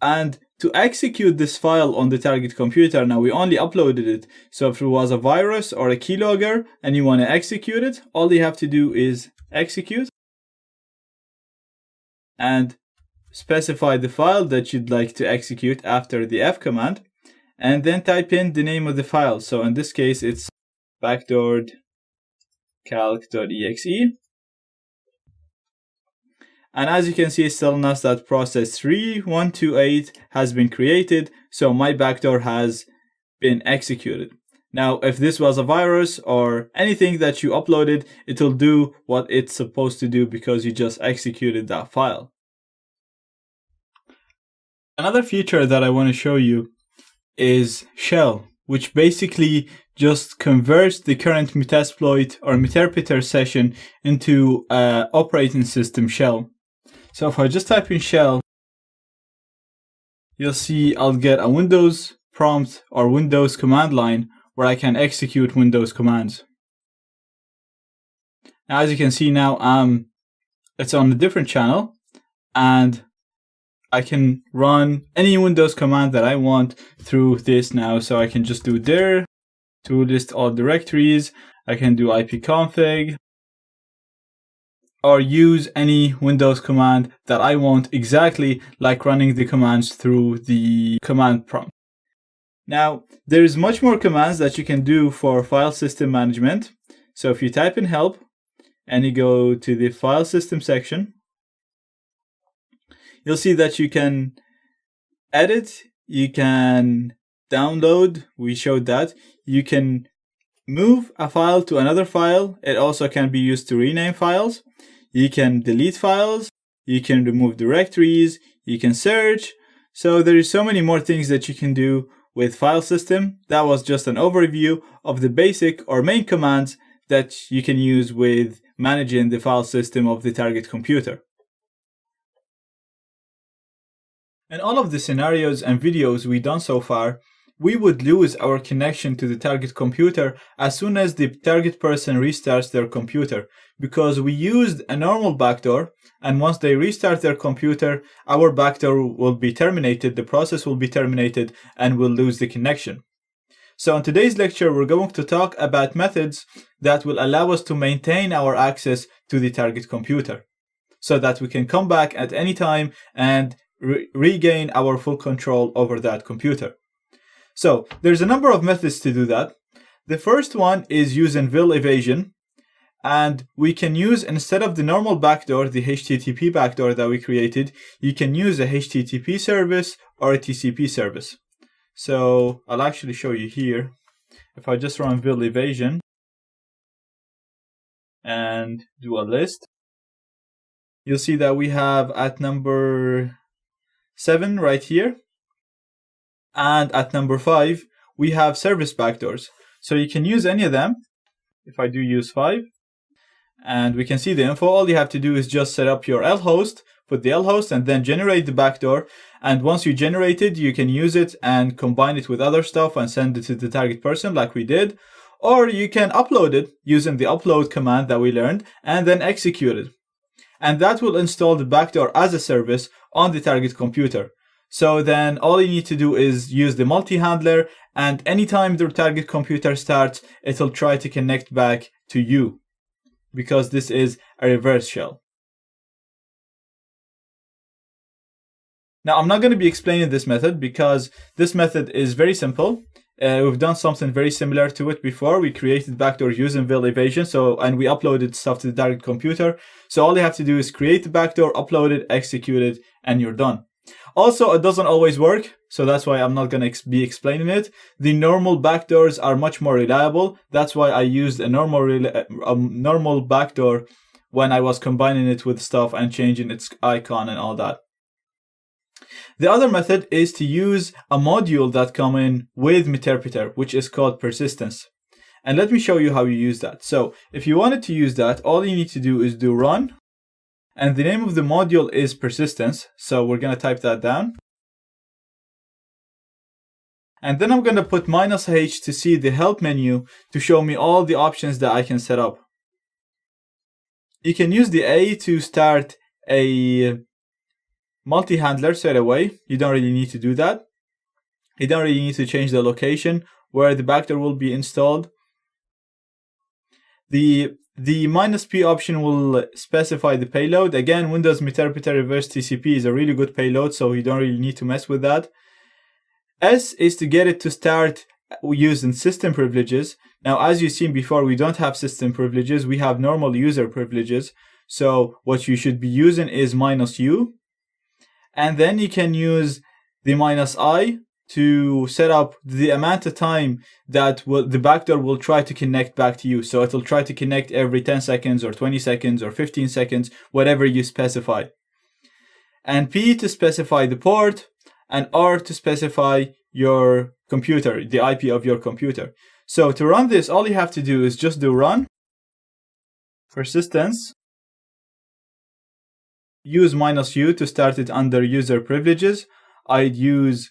And to execute this file on the target computer, now we only uploaded it. So if it was a virus or a keylogger and you want to execute it, all you have to do is execute and specify the file that you'd like to execute after the F command, and then type in the name of the file. So in this case, it's backdoorcalc.exe. And as you can see, it's telling us that process 3128 has been created, so my backdoor has been executed. Now, if this was a virus or anything that you uploaded, it'll do what it's supposed to do because you just executed that file. Another feature that I want to show you is shell, which basically just converts the current Metasploit or Meterpreter session into an operating system shell. So if I just type in shell, you'll see I'll get a Windows prompt or Windows command line where I can execute Windows commands. Now, as you can see now, it's on a different channel, and I can run any Windows command that I want through this now. So I can just do dir to list all directories. I can do ipconfig, or use any Windows command that I want, exactly like running the commands through the command prompt. Now, there's much more commands that you can do for file system management. So if you type in help and you go to the file system section, you'll see that you can edit, you can download, we showed that, you can move a file to another file. It also can be used to rename files. You can delete files, you can remove directories, you can search. So there is so many more things that you can do with file system. That was just an overview of the basic or main commands that you can use with managing the file system of the target computer. In all of the scenarios and videos we've done so far, we would lose our connection to the target computer as soon as the target person restarts their computer, because we used a normal backdoor, and once they restart their computer, our backdoor will be terminated, the process will be terminated, and we'll lose the connection. So in today's lecture, we're going to talk about methods that will allow us to maintain our access to the target computer, so that we can come back at any time and regain our full control over that computer. So there's a number of methods to do that. The first one is using vil evasion, and we can use, instead of the normal backdoor, the HTTP backdoor that we created, you can use a HTTP service or a TCP service. So I'll actually show you here. If I just run vil evasion and do a list, you'll see that we have at number 7 right here, and at number 5 we have service backdoors. So you can use any of them. If I do use 5, and we can see the info, all you have to do is just set up your lhost, put the lhost, and then generate the backdoor. And once you generate it, you can use it and combine it with other stuff and send it to the target person like we did. Or you can upload it using the upload command that we learned and then execute it. And that will install the backdoor as a service on the target computer. So then all you need to do is use the multi-handler, and anytime the target computer starts, it'll try to connect back to you, because this is a reverse shell. Now, I'm not going to be explaining this method because this method is very simple. We've done something very similar to it before. We created backdoors using vil evasion, and we uploaded stuff to the target computer. So all you have to do is create the backdoor, upload it, execute it, and you're done. Also, it doesn't always work, so that's why I'm not going to be explaining it. The normal backdoors are much more reliable. That's why I used a normal backdoor when I was combining it with stuff and changing its icon and all that. The other method is to use a module that comes in with Meterpreter, which is called persistence. And let me show you how you use that. So if you wanted to use that, all you need to do is do run And the name of the module is persistence. So we're going to type that down. And then I'm going to put -H to see the help menu to show me all the options that I can set up. You can use the A to start a multi-handler straight away. You don't really need to do that. You don't really need to change the location where the backdoor will be installed. The -P option will specify the payload. Again, Windows Meterpreter Reverse TCP is a really good payload, so you don't really need to mess with that. S is to get it to start using system privileges. Now, as you've seen before, we don't have system privileges. We have normal user privileges. So what you should be using is -U. And then you can use the -I to set up the amount of time that the backdoor will try to connect back to you. So it'll try to connect every 10 seconds or 20 seconds or 15 seconds, whatever you specify. And P to specify the port, and R to specify your computer, the IP of your computer. So to run this, all you have to do is just do run persistence, use -U to start it under user privileges. I'd use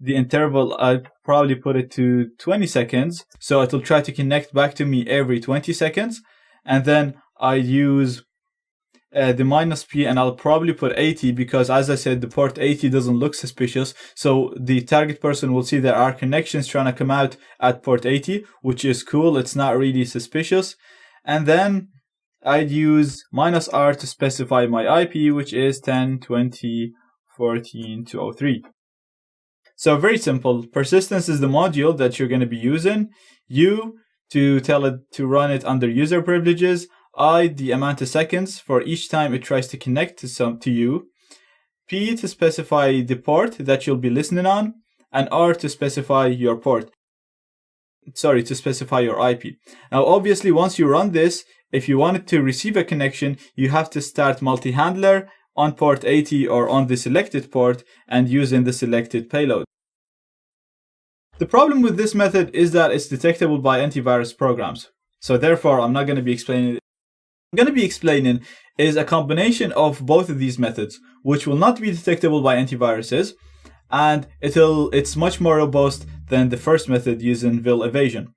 the interval, I'd probably put it to 20 seconds. So it'll try to connect back to me every 20 seconds. And then I use the -P, and I'll probably put 80 because, as I said, the port 80 doesn't look suspicious. So the target person will see there are connections trying to come out at port 80, which is cool. It's not really suspicious. And then I'd use -R to specify my IP, which is 10.20.14.203. So very simple. Persistence is the module that you're going to be using. U to tell it to run it under user privileges. I, the amount of seconds for each time it tries to connect to you. P to specify the port that you'll be listening on. And R to specify your port. Sorry, to specify your IP. Now, obviously, once you run this, if you wanted to receive a connection, you have to start multi-handler on port 80 or on the selected port and using the selected payload. The problem with this method is that it's detectable by antivirus programs. So therefore, I'm not going to be explaining it. I'm going to be explaining is a combination of both of these methods, which will not be detectable by antiviruses, and it's much more robust than the first method using vil evasion.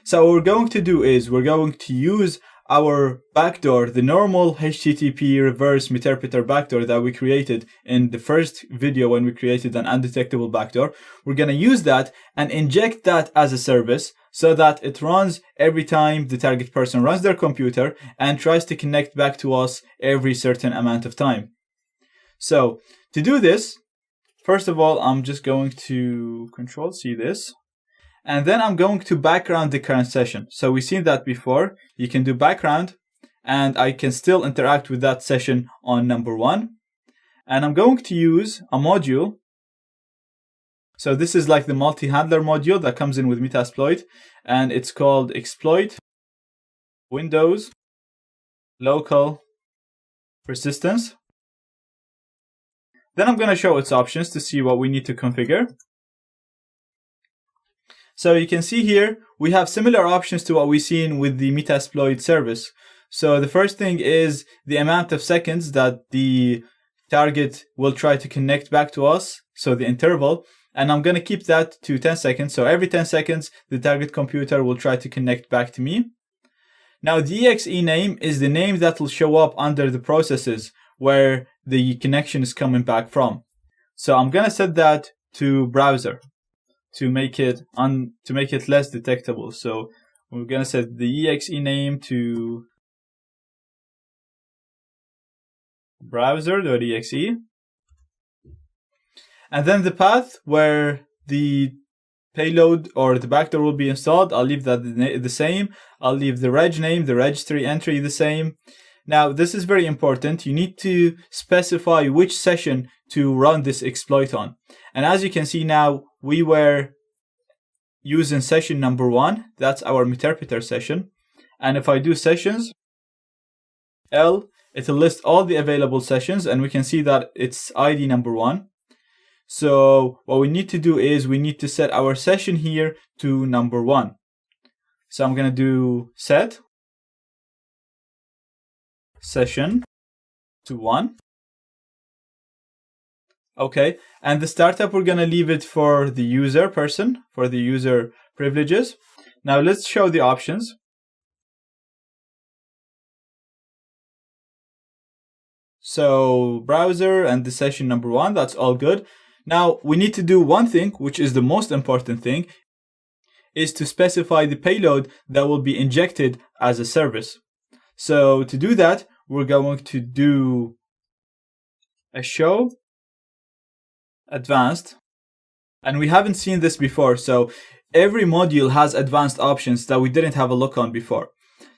So what we're going to do is we're going to use our backdoor, the normal HTTP reverse Meterpreter backdoor that we created in the first video when we created an undetectable backdoor. We're going to use that and inject that as a service so that it runs every time the target person runs their computer and tries to connect back to us every certain amount of time. So to do this, first of all, I'm just going to Control-C this. And then I'm going to background the current session. So we've seen that before. You can do background, and I can still interact with that session on number 1. And I'm going to use a module. So this is like the multi-handler module that comes in with Metasploit, and it's called exploit Windows local persistence. Then I'm going to show its options to see what we need to configure. So you can see here, we have similar options to what we've seen with the Metasploit service. So the first thing is the amount of seconds that the target will try to connect back to us, so the interval, and I'm going to keep that to 10 seconds. So every 10 seconds, the target computer will try to connect back to me. Now the exe name is the name that will show up under the processes where the connection is coming back from. So I'm going to set that to browser to make it less detectable. So we're going to set the exe name to browser.exe. And then the path where the payload or the backdoor will be installed, I'll leave that the same. I'll leave the reg name, the registry entry the same. Now, this is very important. You need to specify which session to run this exploit on. And as you can see now, we were using session number 1. That's our Meterpreter session. And if I do sessions, L, it'll list all the available sessions, and we can see that it's ID number 1. So what we need to do is we need to set our session here to number 1. So I'm going to do set session to 1. Okay, and the startup, we're gonna leave it for the user person, for the user privileges. Now let's show the options. So browser and the session number 1, that's all good. Now we need to do one thing, which is the most important thing, is to specify the payload that will be injected as a service. So to do that, we're going to do a show advanced, and we haven't seen this before, so every module has advanced options that we didn't have a look on before.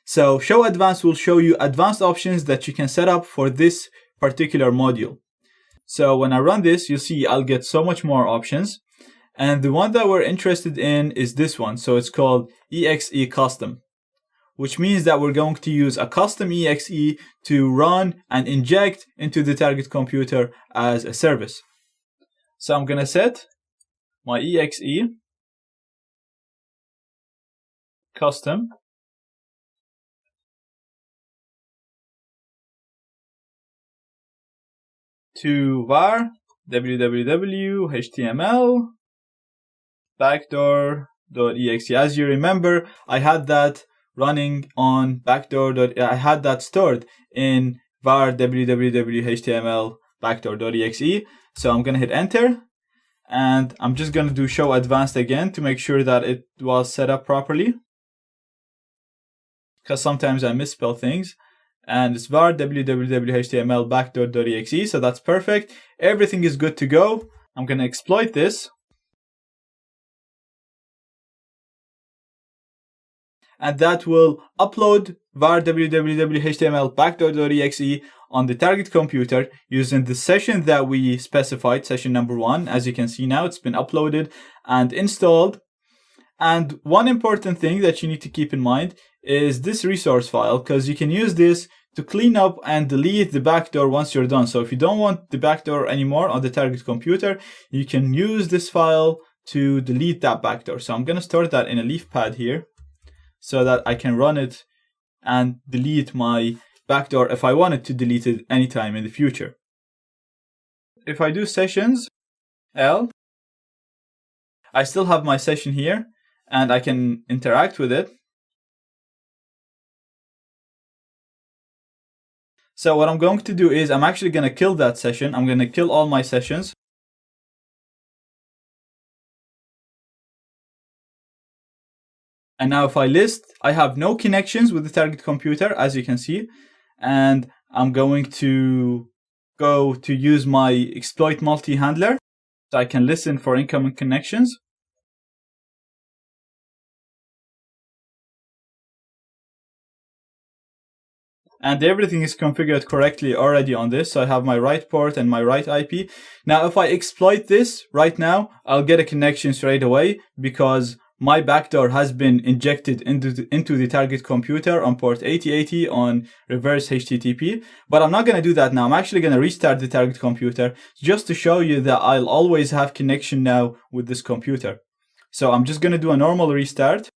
So show advanced will show you advanced options that you can set up for this particular module. So when I run this, you'll see I'll get so much more options, and the one that we're interested in is this one. So it's called EXE custom, which means that we're going to use a custom EXE to run and inject into the target computer as a service. So I'm going to set my EXE custom to var www html backdoor.exe. As you remember, I had that running on backdoor. I had that stored in var www html backdoor.exe. So I'm gonna hit enter, and I'm just gonna do show advanced again to make sure that it was set up properly, because sometimes I misspell things. And it's var www html backdoor.exe, so that's perfect. Everything is good to go. I'm gonna exploit this, and that will upload var www html backdoor.exe on the target computer using the session that we specified, session number 1. As you can see now, it's been uploaded and installed. And one important thing that you need to keep in mind is this resource file, because you can use this to clean up and delete the backdoor once you're done. So if you don't want the backdoor anymore on the target computer, you can use this file to delete that backdoor. So I'm going to store that in a leaf pad here so that I can run it and delete my backdoor if I wanted to delete it anytime in the future. If I do sessions L, I still have my session here and I can interact with it. So what I'm going to do is I'm actually going to kill that session. I'm going to kill all my sessions. And now if I list, I have no connections with the target computer, as you can see. And I'm going to go to use my exploit multi-handler so I can listen for incoming connections. And everything is configured correctly already on this. So I have my right port and my right IP. Now, if I exploit this right now, I'll get a connection straight away because my backdoor has been injected into the target computer on port 8080 on reverse HTTP. But I'm not going to do that now. I'm actually going to restart the target computer just to show you that I'll always have connection now with this computer. So I'm just going to do a normal restart.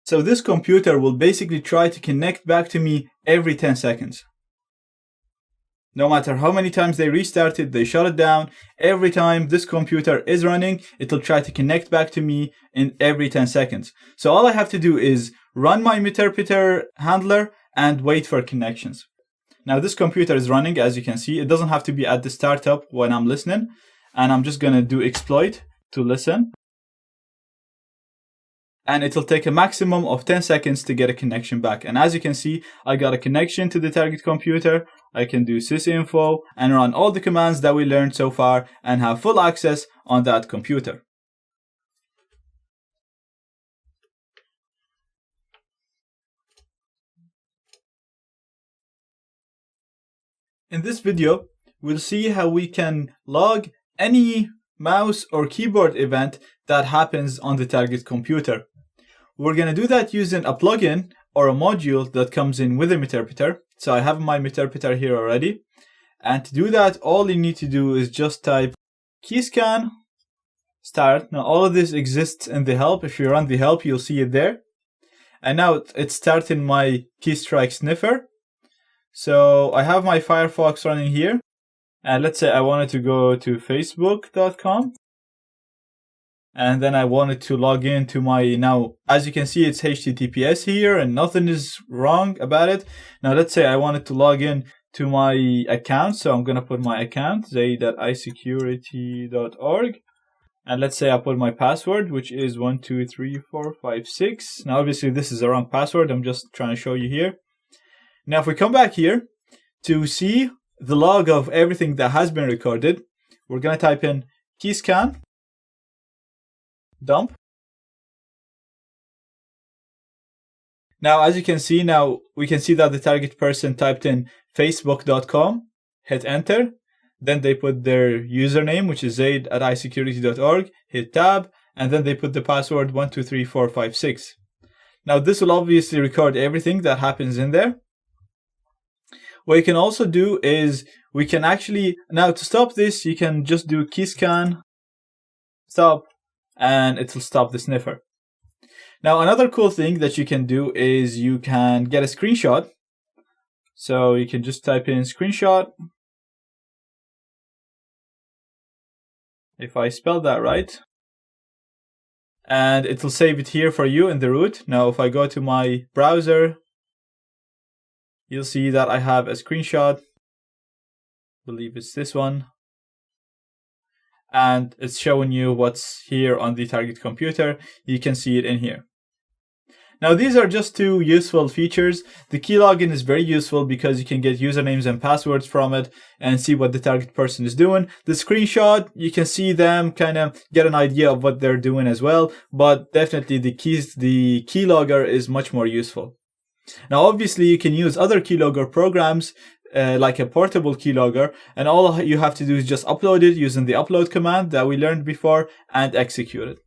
So this computer will basically try to connect back to me every 10 seconds. No matter how many times they restart it, they shut it down, every time this computer is running, it'll try to connect back to me in every 10 seconds. So all I have to do is run my meterpreter handler and wait for connections. Now this computer is running, as you can see. It doesn't have to be at the startup when I'm listening. And I'm just gonna do exploit to listen. And it'll take a maximum of 10 seconds to get a connection back. And as you can see, I got a connection to the target computer. I can do sysinfo and run all the commands that we learned so far and have full access on that computer. In this video, we'll see how we can log any mouse or keyboard event that happens on the target computer. We're going to do that using a plugin or a module that comes in with a meterpreter. So I have my meterpreter here already. And to do that, all you need to do is just type keyscan start. Now all of this exists in the help. If you run the help, you'll see it there. and now it's starting my Keystrike sniffer. So I have my Firefox running here, and let's say I wanted to go to facebook.com, and then I wanted to log in to my, now as you can see it's HTTPS here and nothing is wrong about it. Now let's say I wanted to log in to my account, so I'm gonna put my account zaid@isecurity.org, and let's say I put my password, which is 123456. Now obviously this is the wrong password, I'm just trying to show you here. Now if we come back here to see the log of everything that has been recorded, we're going to type in keyscan dump. Now as you can see, now we can see that the target person typed in facebook.com, hit enter, then they put their username, which is zaid@isecurity.org, hit tab, and then they put the password 123456. Now this will obviously record everything that happens in there. What you can also do is we can actually, now to stop this, you can just do keyscan stop and it will stop the sniffer. Now another cool thing that you can do is you can get a screenshot. So you can just type in screenshot. If I spell that right. And it will save it here for you in the root. Now if I go to my browser, you'll see that I have a screenshot. I believe it's this one. And it's showing you what's here on the target computer. You can see it in here. Now these are just two useful features. The keylogin is very useful because you can get usernames and passwords from it and see what the target person is doing. The screenshot, you can see them, kind of get an idea of what they're doing as well. But definitely the keylogger is much more useful. Now obviously you can use other keylogger programs like a portable keylogger, and all you have to do is just upload it using the upload command that we learned before and execute it.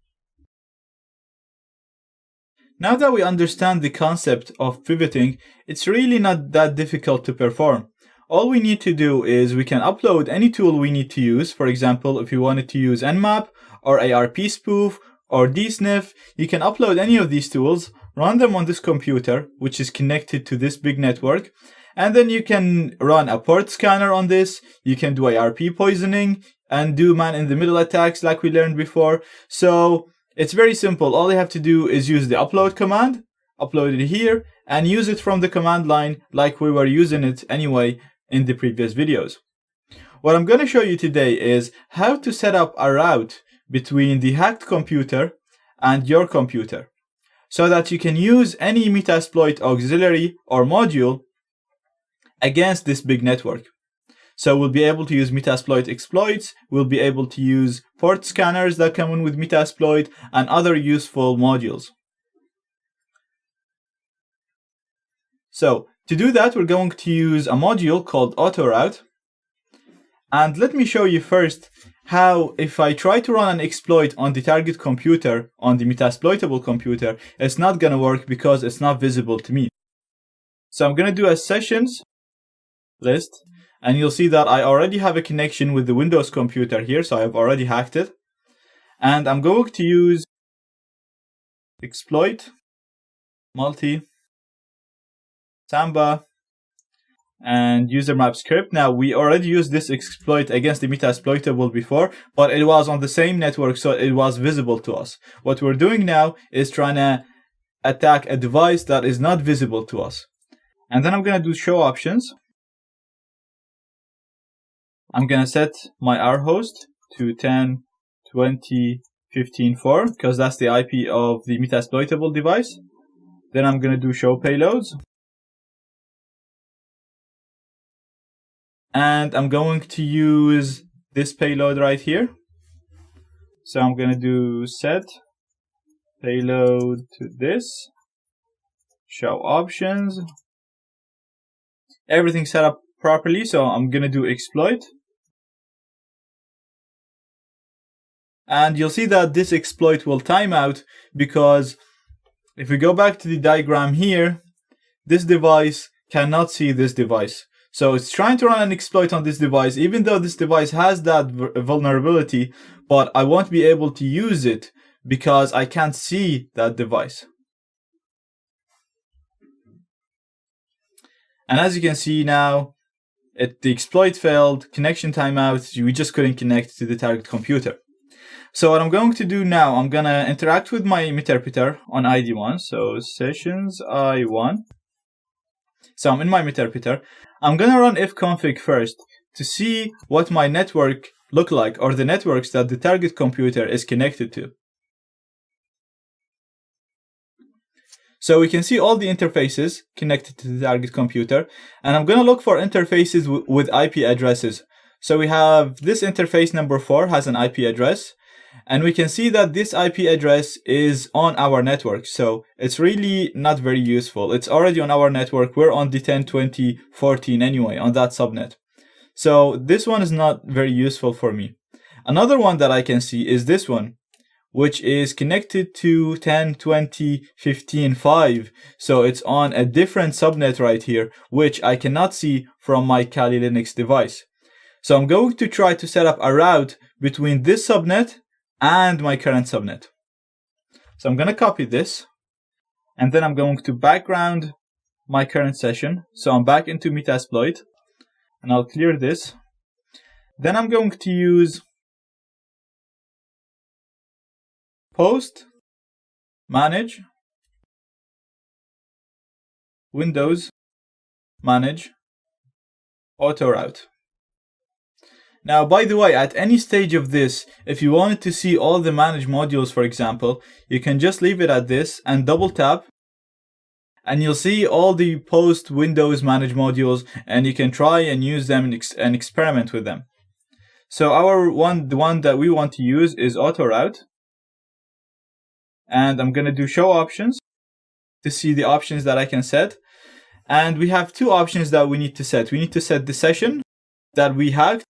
Now that we understand the concept of pivoting, it's really not that difficult to perform. All we need to do is we can upload any tool we need to use. For example, if you wanted to use Nmap or ARP spoof or dsniff, you can upload any of these tools, run them on this computer, which is connected to this big network, and then you can run a port scanner on this. You can do ARP poisoning and do man-in-the-middle attacks like we learned before. So it's very simple. All you have to do is use the upload command, upload it here, and use it from the command line like we were using it anyway in the previous videos. What I'm going to show you today is how to set up a route between the hacked computer and your computer so that you can use any Metasploit auxiliary or module against this big network. So we'll be able to use Metasploit exploits, we'll be able to use port scanners that come in with Metasploit, and other useful modules. So to do that, we're going to use a module called AutoRoute. And let me show you first how, if I try to run an exploit on the target computer, on the Metasploitable computer, it's not going to work because it's not visible to me. So I'm going to do a sessions list. And you'll see that I already have a connection with the Windows computer here, so I've already hacked it. And I'm going to use exploit, multi, Samba, and user map script. Now, we already used this exploit against the Metasploitable before, but it was on the same network, so it was visible to us. What we're doing now is trying to attack a device that is not visible to us. And then I'm going to do show options. I'm going to set my R host to 10.20.15.4 because that's the IP of the Metasploitable device. Then I'm going to do show payloads. And I'm going to use this payload right here. So I'm going to do set payload to this. Show options. Everything's set up properly, so I'm going to do exploit. And you'll see that this exploit will time out because if we go back to the diagram here, this device cannot see this device. So it's trying to run an exploit on this device, even though this device has that vulnerability, but I won't be able to use it because I can't see that device. And as you can see now, the exploit failed, connection timeout, we just couldn't connect to the target computer. So what I'm going to do now, I'm going to interact with my meterpreter on ID1. So sessions I1. So I'm in my meterpreter. I'm going to run ifconfig first to see what my network look like, or the networks that the target computer is connected to. So we can see all the interfaces connected to the target computer, and I'm going to look for interfaces with IP addresses. So we have this interface number 4 has an IP address, and we can see that this IP address is on our network. So it's really not very useful. It's already on our network. We're on the 10.20.14 anyway on that subnet. So this one is not very useful for me. Another one that I can see is this one, which is connected to 10.20.15.5. So it's on a different subnet right here, which I cannot see from my Kali Linux device. So I'm going to try to set up a route between this subnet and my current subnet. So I'm going to copy this, and then I'm going to background my current session. So I'm back into Metasploit, and I'll clear this. Then I'm going to use post manage Windows manage auto route. Now, by the way, at any stage of this, if you wanted to see all the manage modules, for example, you can just leave it at this and double tap, and you'll see all the post Windows manage modules, and you can try and use them and experiment with them. So the one that we want to use is auto route. And I'm going to do show options to see the options that I can set. And we have two options that we need to set. We need to set the session that we hacked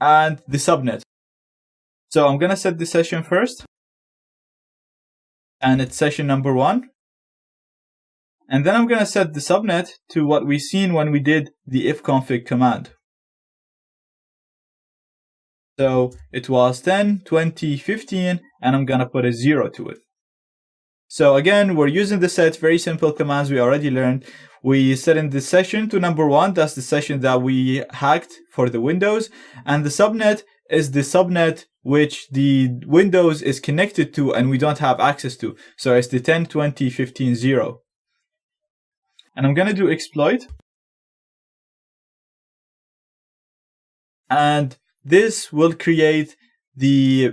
and the subnet. So I'm going to set the session first. And it's session number 1. And then I'm going to set the subnet to what we seen when we did the ifconfig command. So it was 10.20.15, and I'm going to put a 0 to it. So again, we're using the set, very simple commands we already learned. We set in the session to number 1, that's the session that we hacked for the Windows, and the subnet is the subnet which the Windows is connected to and we don't have access to. So it's the 10.20.15.0. And I'm going to do exploit. And this will create the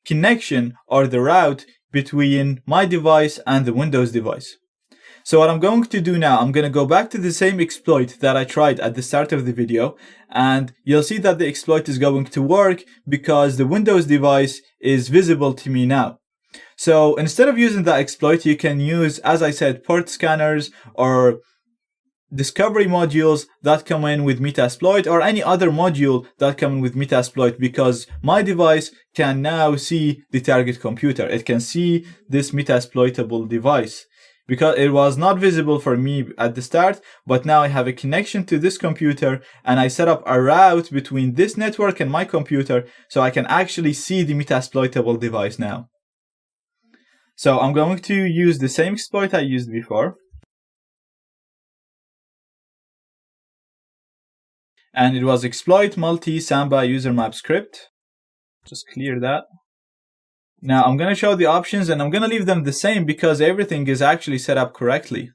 connection or the route between my device and the Windows device. So what I'm going to do now, I'm going to go back to the same exploit that I tried at the start of the video, and you'll see that the exploit is going to work because the Windows device is visible to me now. So instead of using that exploit, you can use, as I said, port scanners or discovery modules that come in with Metasploit, or any other module that come in with Metasploit, because my device can now see the target computer. It can see this Metasploitable device because it was not visible for me at the start, but now I have a connection to this computer and I set up a route between this network and my computer so I can actually see the Metasploitable device now. So I'm going to use the same exploit I used before. And it was exploit multi Samba user map script. Just clear that. Now I'm going to show the options and I'm going to leave them the same because everything is actually set up correctly.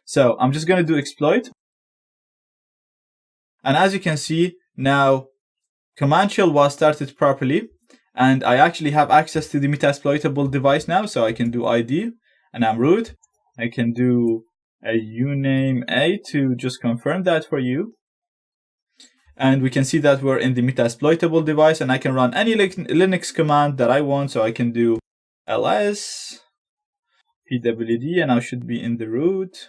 So I'm just going to do exploit. And as you can see, now command shell was started properly. And I actually have access to the Metasploitable device now. So I can do ID and I'm root. I can do a uname A to just confirm that for you. And we can see that we're in the Metasploitable device, and I can run any Linux command that I want. So I can do ls pwd and I should be in the root,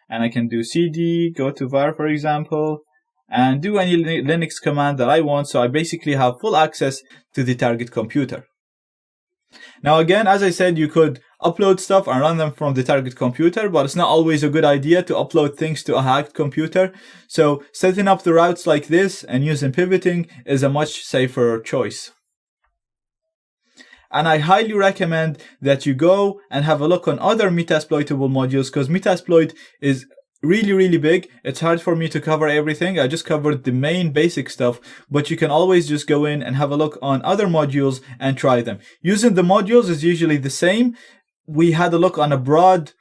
and I can do cd go to var, for example, and do any Linux command that I want. So I basically have full access to the target computer. Now again, as I said, you could upload stuff and run them from the target computer, but it's not always a good idea to upload things to a hacked computer. So setting up the routes like this and using pivoting is a much safer choice. And I highly recommend that you go and have a look on other Metasploitable modules, because Metasploit is really big. It's hard for me to cover everything. I just covered the main basic stuff, but you can always just go in and have a look on other modules and try them. Using the modules is usually the same. We had a look on a broad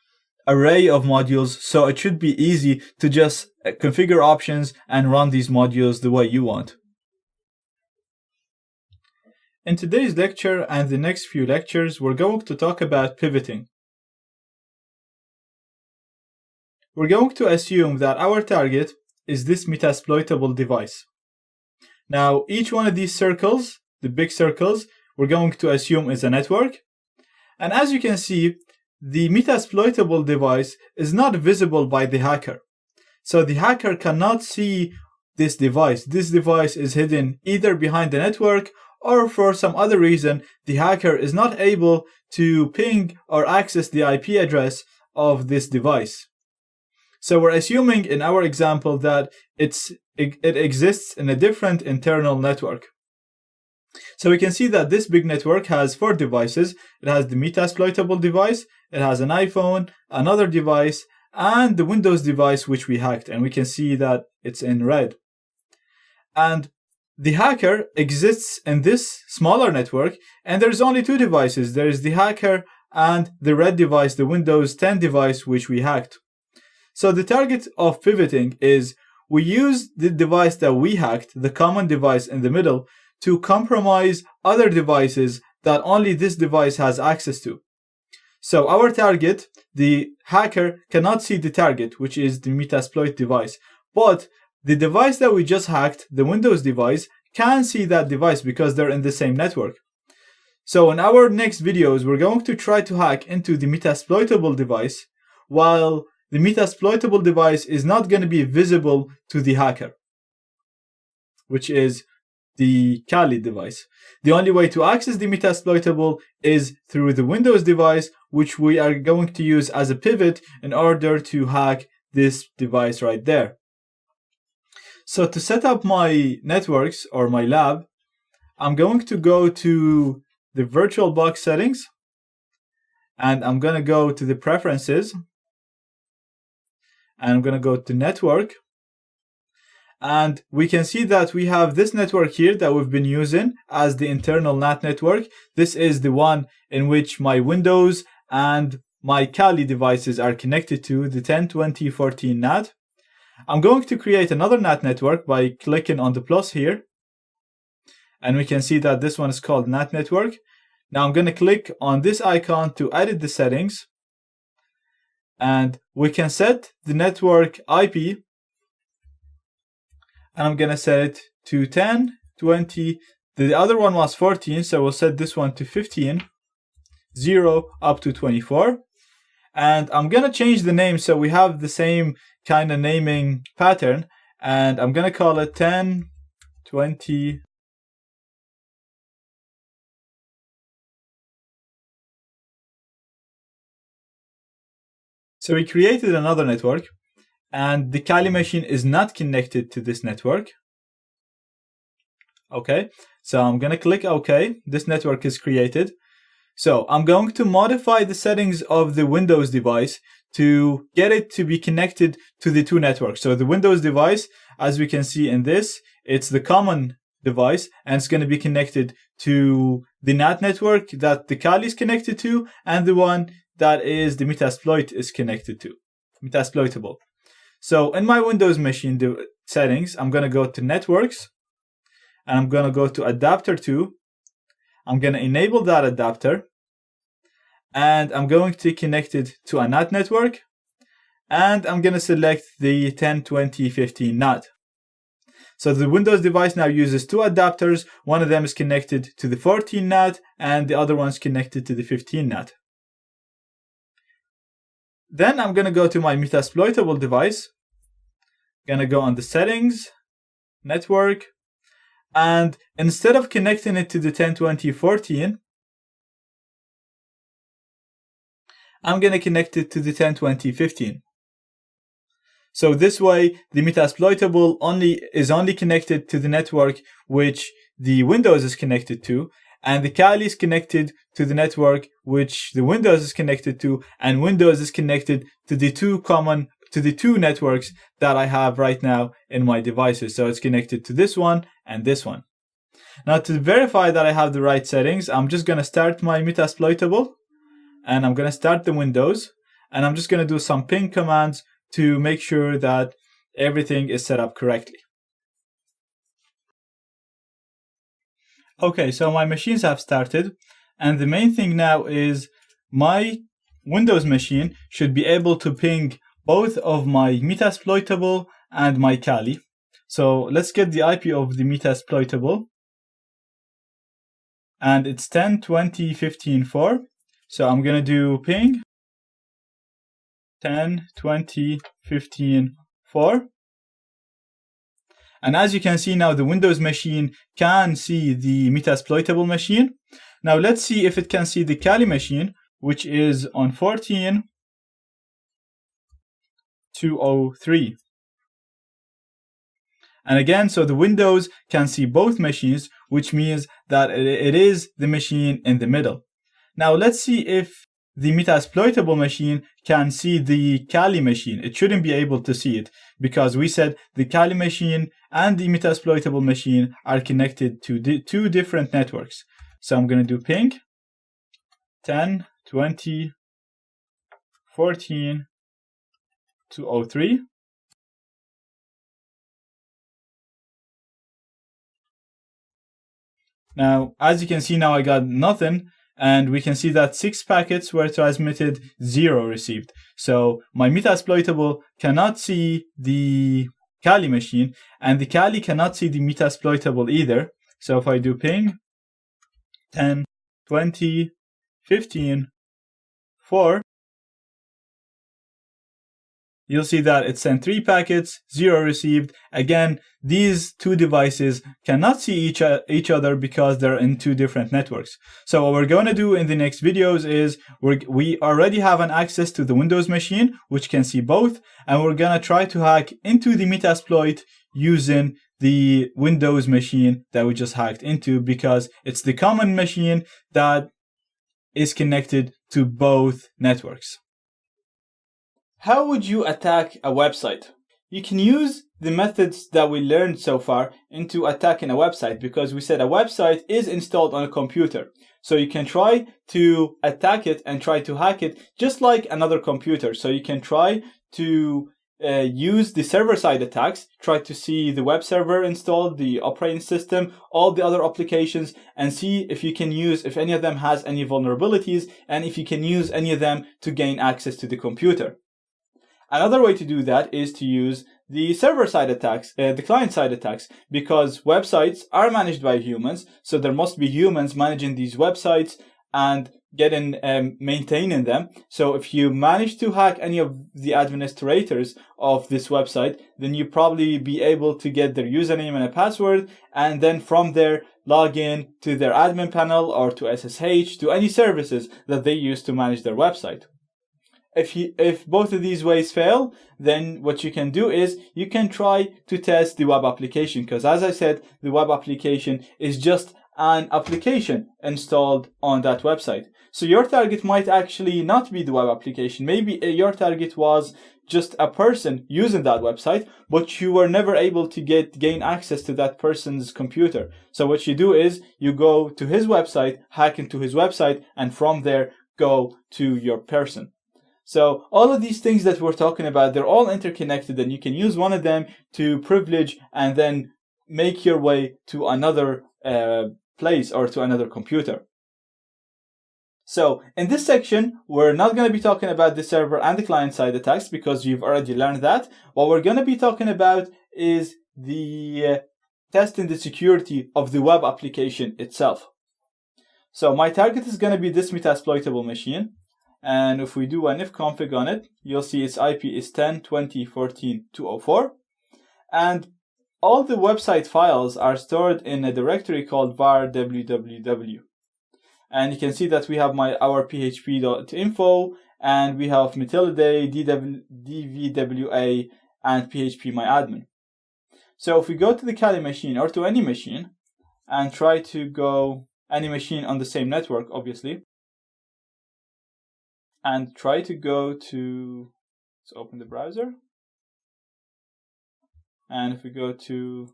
array of modules, so it should be easy to just configure options and run these modules the way you want. In today's lecture and the next few lectures, we're going to talk about pivoting. We're going to assume that our target is this Metasploitable device. Now, each one of these circles, the big circles, we're going to assume is a network. And as you can see, the Metasploitable device is not visible by the hacker. So the hacker cannot see this device. This device is hidden either behind the network, or for some other reason, the hacker is not able to ping or access the IP address of this device. So we're assuming in our example that it exists in a different internal network. So we can see that this big network has 4 devices. It has the Metasploitable device, it has an iPhone, another device, and the Windows device which we hacked, and we can see that it's in red. And the hacker exists in this smaller network, and there's only 2 devices. There is the hacker and the red device, the Windows 10 device which we hacked. So the target of pivoting is we use the device that we hacked, the common device in the middle, to compromise other devices that only this device has access to. So our target, the hacker, cannot see the target, which is the Metasploit device. But the device that we just hacked, the Windows device, can see that device because they're in the same network. So in our next videos, we're going to try to hack into the Metasploitable device, while the Metasploitable device is not going to be visible to the hacker, which is the Kali device. The only way to access the Metasploitable is through the Windows device, which we are going to use as a pivot in order to hack this device right there. So to set up my networks or my lab, I'm going to go to the VirtualBox settings, and I'm going to go to the preferences, and I'm going to go to network. And we can see that we have this network here that we've been using as the internal NAT network. This is the one in which my Windows and my Kali devices are connected to, the 10.20.14 NAT. I'm going to create another NAT network by clicking on the plus here. And we can see that this one is called NAT network. Now I'm going to click on this icon to edit the settings. And we can set the network IP. And I'm going to set it to 10, 20. The other one was 14, so we'll set this one to 15, 0 up to 24. And I'm going to change the name so we have the same kind of naming pattern. And I'm going to call it 10, 20. So we created another network, and the Kali machine is not connected to this network. Okay, so I'm going to click OK. This network is created. So I'm going to modify the settings of the Windows device to get it to be connected to the 2 networks. So the Windows device, as we can see in this, it's the common device, and it's going to be connected to the NAT network that the Kali is connected to, and the one that is the Metasploit is connected to, Metasploitable. So in my Windows machine settings, I'm going to go to networks, and I'm going to go to adapter 2. I'm going to enable that adapter, and I'm going to connect it to a NAT network, and I'm going to select the 10.20.15 NAT. So the Windows device now uses 2 adapters. One of them is connected to the 14 NAT, and the other one's connected to the 15 NAT. Then I'm going to go to my Metasploitable device. I'm going to go on the settings, network, and instead of connecting it to the 10.20.14, I'm going to connect it to the 10.20.15. So this way, the Metasploitable is only connected to the network which the Windows is connected to, and the Kali is connected to the network which the Windows is connected to, and Windows is connected to the two networks that I have right now in my devices. So it's connected to this one and this one. Now, to verify that I have the right settings, I'm just going to start my Metasploitable, and I'm going to start the Windows, and I'm just going to do some ping commands to make sure that everything is set up correctly. Okay, so my machines have started, and the main thing now is my Windows machine should be able to ping both of my Metasploitable and my Kali. So let's get the IP of the Metasploitable, and it's 10.20.15.4. So I'm going to do ping 10.20.15.4. And as you can see now, the Windows machine can see the Metasploitable machine. Now let's see if it can see the Kali machine, which is on 14.203. And again, so the Windows can see both machines, which means that it is the machine in the middle. Now let's see if the Metasploitable machine can see the Kali machine. It shouldn't be able to see it because we said the Kali machine and the Metasploitable machine are connected to two different networks. So I'm going to do ping 10.20.14.203. Now, as you can see now, I got nothing, and we can see that 6 packets were transmitted, 0 received. So my Metasploitable cannot see the Kali machine, and the Kali cannot see the Metasploitable either. So if I do ping 10.20.15.4, you'll see that it sent 3 packets, 0 received. Again, these two devices cannot see each other because they're in 2 different networks. So what we're going to do in the next videos is we already have an access to the Windows machine, which can see both, and we're going to try to hack into the Metasploit using the Windows machine that we just hacked into, because it's the common machine that is connected to both networks. How would you attack a website? You can use the methods that we learned so far into attacking a website, because we said a website is installed on a computer. So you can try to attack it and try to hack it just like another computer. So you can try to use the server-side attacks, try to see the web server installed, the operating system, all the other applications, and see if you can use, if any of them has any vulnerabilities, and if you can use any of them to gain access to the computer. Another way to do that is to use the server-side attacks, the client-side attacks, because websites are managed by humans, so there must be humans managing these websites and maintaining them. So if you manage to hack any of the administrators of this website, then you probably be able to get their username and a password, and then from there log in to their admin panel or to SSH, to any services that they use to manage their website. If both of these ways fail, then what you can do is you can try to test the web application, because as I said, the web application is just an application installed on that website. So your target might actually not be the web application. Maybe your target was just a person using that website, but you were never able to gain access to that person's computer. So what you do is you go to his website, hack into his website, and from there go to your person. So all of these things that we're talking about, they're all interconnected, and you can use one of them to privilege and then make your way to another place or to another computer. So in this section, we're not going to be talking about the server and the client-side attacks because you've already learned that. What we're going to be talking about is the testing the security of the web application itself. So my target is going to be this Metasploitable machine. And if we do an ifconfig on it, you'll see its IP is 10.20.14.204. And all the website files are stored in a directory called var www. And you can see that we have our php.info, and we have Matilda, dvwa, and phpMyAdmin. So if we go to the Kali machine or to any machine and try to go any machine on the same network, obviously. And try to go to, let's open the browser. And if we go to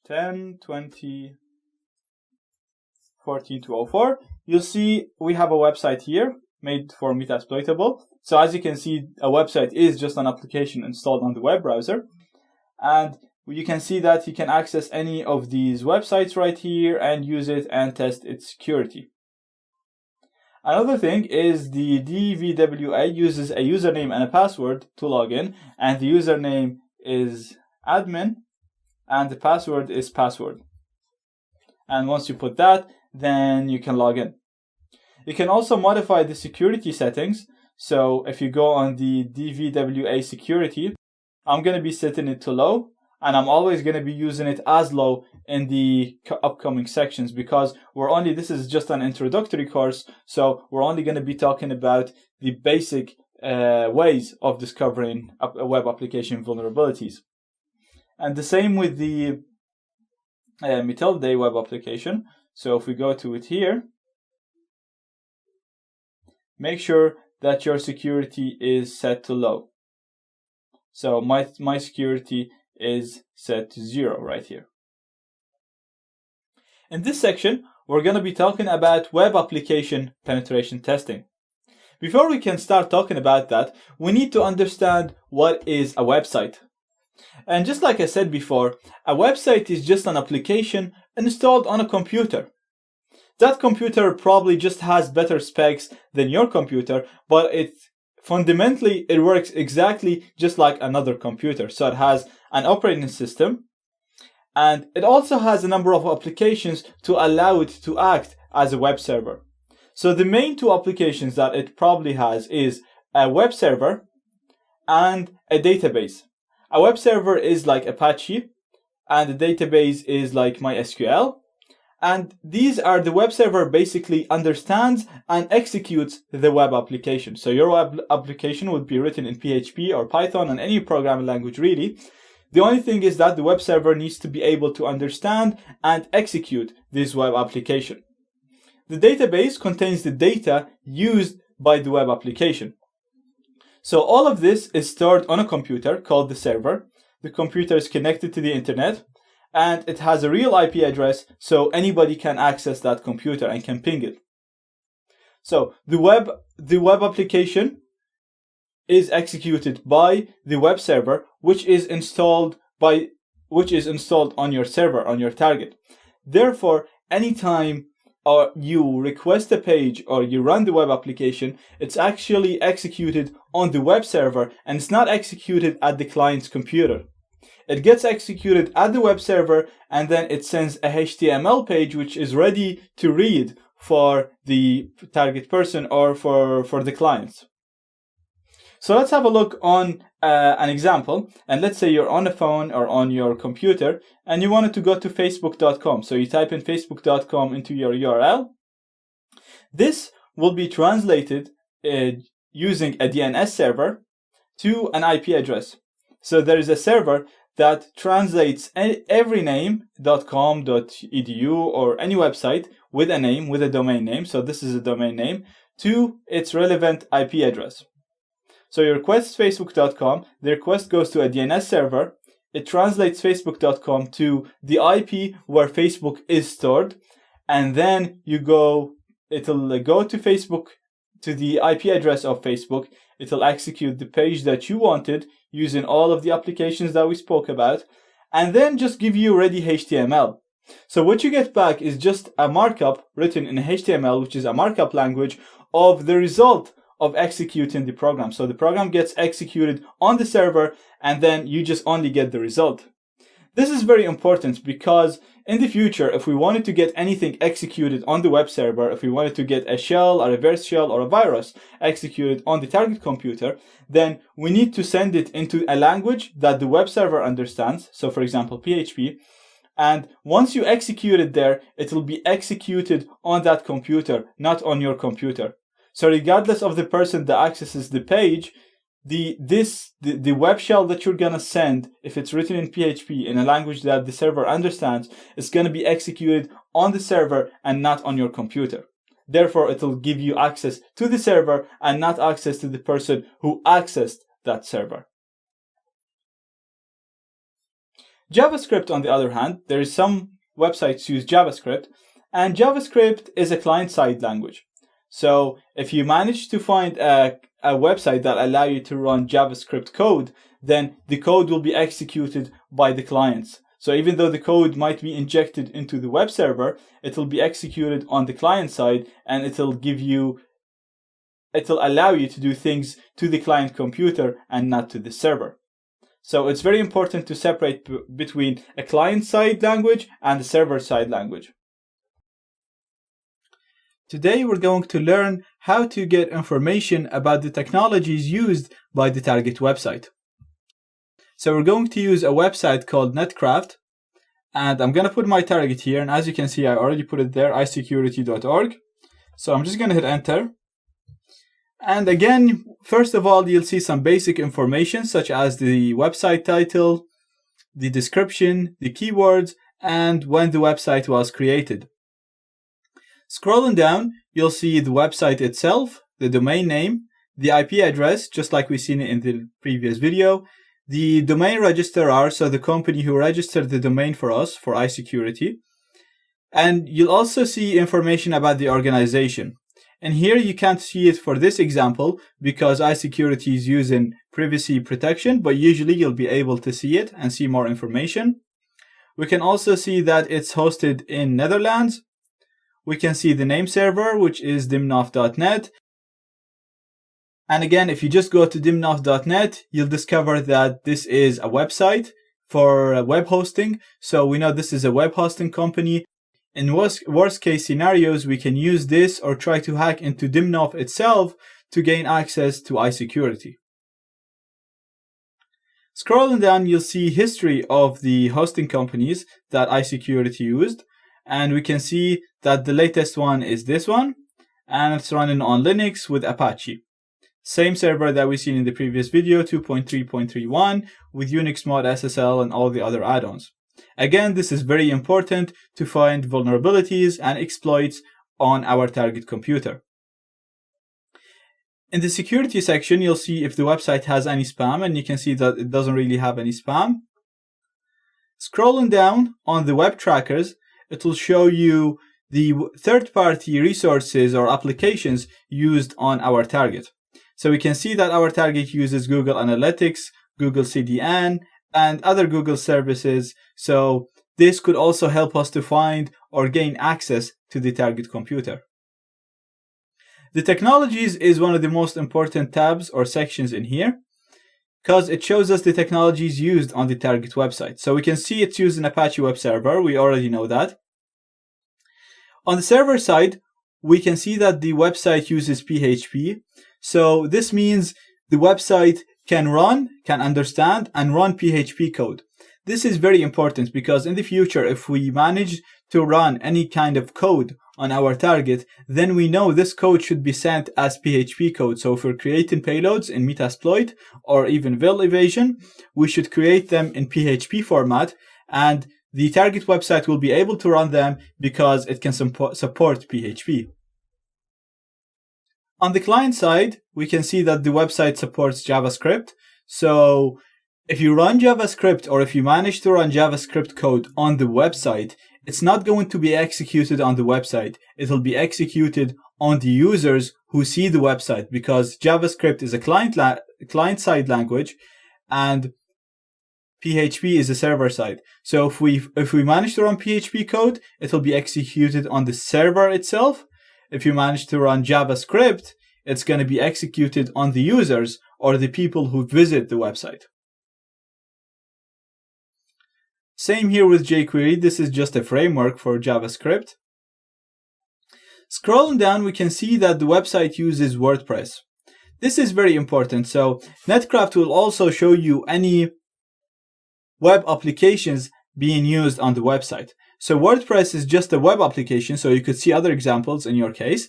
10.20.14.204, you'll see we have a website here made for Metasploitable. So as you can see, a website is just an application installed on the web browser. And you can see that you can access any of these websites right here and use it and test its security. Another thing is the DVWA uses a username and a password to log in, and the username is admin and the password is password. And once you put that, then you can log in. You can also modify the security settings. So if you go on the DVWA security, I'm going to be setting it to low, and I'm always going to be using it as low in the upcoming sections, because this is just an introductory course, so we're only going to be talking about the basic ways of discovering web application vulnerabilities. And the same with the Metilde web application. So if we go to it here, make sure that your security is set to low. So my security is set to 0 right here. In this section, we're going to be talking about web application penetration testing. Before we can start talking about that, we need to understand what is a website. And just like I said before, a website is just an application installed on a computer. That computer probably just has better specs than your computer, but fundamentally it works exactly just like another computer. So it has an operating system, and it also has a number of applications to allow it to act as a web server. So the main two applications that it probably has is a web server and a database. A web server is like Apache, and a database is like MySQL. And the web server basically understands and executes the web application. So your web application would be written in PHP or Python and any programming language really. The only thing is that the web server needs to be able to understand and execute this web application. The database contains the data used by the web application. So all of this is stored on a computer called the server. The computer is connected to the internet, and it has a real IP address, so anybody can access that computer and can ping it. So the web application is executed by the web server, which is installed on your server, on your target. Therefore, anytime you request a page or you run the web application, it's actually executed on the web server, and it's not executed at the client's computer. It gets executed at the web server, and then it sends a HTML page which is ready to read for the target person or for the clients. So let's have a look on an example. And let's say you're on a phone or on your computer and you wanted to go to facebook.com. So you type in facebook.com into your URL. This will be translated using a DNS server to an IP address. So there is a server that translates every name, .com, .edu, or any website with a name, with a domain name. So this is a domain name, to its relevant IP address. So you request facebook.com, the request goes to a DNS server, it translates facebook.com to the IP where Facebook is stored, and then it'll go to Facebook, to the IP address of Facebook, it'll execute the page that you wanted using all of the applications that we spoke about, and then just give you ready HTML. So what you get back is just a markup written in HTML, which is a markup language of the result of executing the program. So the program gets executed on the server, and then you just only get the result. This is very important because in the future, if we wanted to get anything executed on the web server, if we wanted to get a shell, a reverse shell, or a virus executed on the target computer, then we need to send it into a language that the web server understands. So for example, PHP. And once you execute it there, it will be executed on that computer, not on your computer. So regardless of the person that accesses the page, the web shell that you're gonna send, if it's written in PHP in a language that the server understands, is gonna be executed on the server and not on your computer. Therefore, it'll give you access to the server and not access to the person who accessed that server. JavaScript, on the other hand, there is some websites use JavaScript, and JavaScript is a client-side language. So if you manage to find a website that allows you to run JavaScript code, then the code will be executed by the clients. So even though the code might be injected into the web server, it will be executed on the client side, and it'll allow you to do things to the client computer and not to the server. So it's very important to separate between a client-side language and a server-side language. Today we're going to learn how to get information about the technologies used by the target website. So we're going to use a website called Netcraft, and I'm going to put my target here, and as you can see I already put it there, isecurity.org. So I'm just going to hit enter. And again, first of all, you'll see some basic information such as the website title, the description, the keywords, and when the website was created. Scrolling down, you'll see the website itself, the domain name, the IP address, just like we've seen it in the previous video, the domain registrar, so the company who registered the domain for us, for iSecurity. And you'll also see information about the organization. And here you can't see it for this example because iSecurity is using privacy protection, but usually you'll be able to see it and see more information. We can also see that it's hosted in Netherlands. We can see the name server, which is dimnoff.net. And again, if you just go to dimnoff.net, you'll discover that this is a website for web hosting. So we know this is a web hosting company. In worst case scenarios, we can use this or try to hack into Dimnoff itself to gain access to iSecurity. Scrolling down, you'll see history of the hosting companies that iSecurity used. And we can see that the latest one is this one, and it's running on Linux with Apache. Same server that we've seen in the previous video, 2.3.31, with Unix mod SSL and all the other add-ons. Again, this is very important to find vulnerabilities and exploits on our target computer. In the security section, you'll see if the website has any spam, and you can see that it doesn't really have any spam. Scrolling down on the web trackers, it will show you the third-party resources or applications used on our target. So we can see that our target uses Google Analytics, Google CDN, and other Google services. So this could also help us to find or gain access to the target computer. The technologies is one of the most important tabs or sections in here because it shows us the technologies used on the target website. So we can see it's using Apache Web Server. We already know that. On the server side, we can see that the website uses PHP. So this means the website can understand and run PHP code. This is very important because in the future, if we manage to run any kind of code on our target, then we know this code should be sent as PHP code. So if we're creating payloads in Metasploit or even Vil Evasion, we should create them in PHP format, and the target website will be able to run them because it can support PHP. On the client side, we can see that the website supports JavaScript. So if you run JavaScript or if you manage to run JavaScript code on the website, it's not going to be executed on the website. It'll be executed on the users who see the website because JavaScript is a client-side language and PHP is a server side. So if we manage to run PHP code, it'll be executed on the server itself. If you manage to run JavaScript, it's going to be executed on the users or the people who visit the website. Same here with jQuery. This is just a framework for JavaScript. Scrolling down, we can see that the website uses WordPress. This is very important. So Netcraft will also show you any web applications being used on the website. So WordPress is just a web application, so you could see other examples in your case.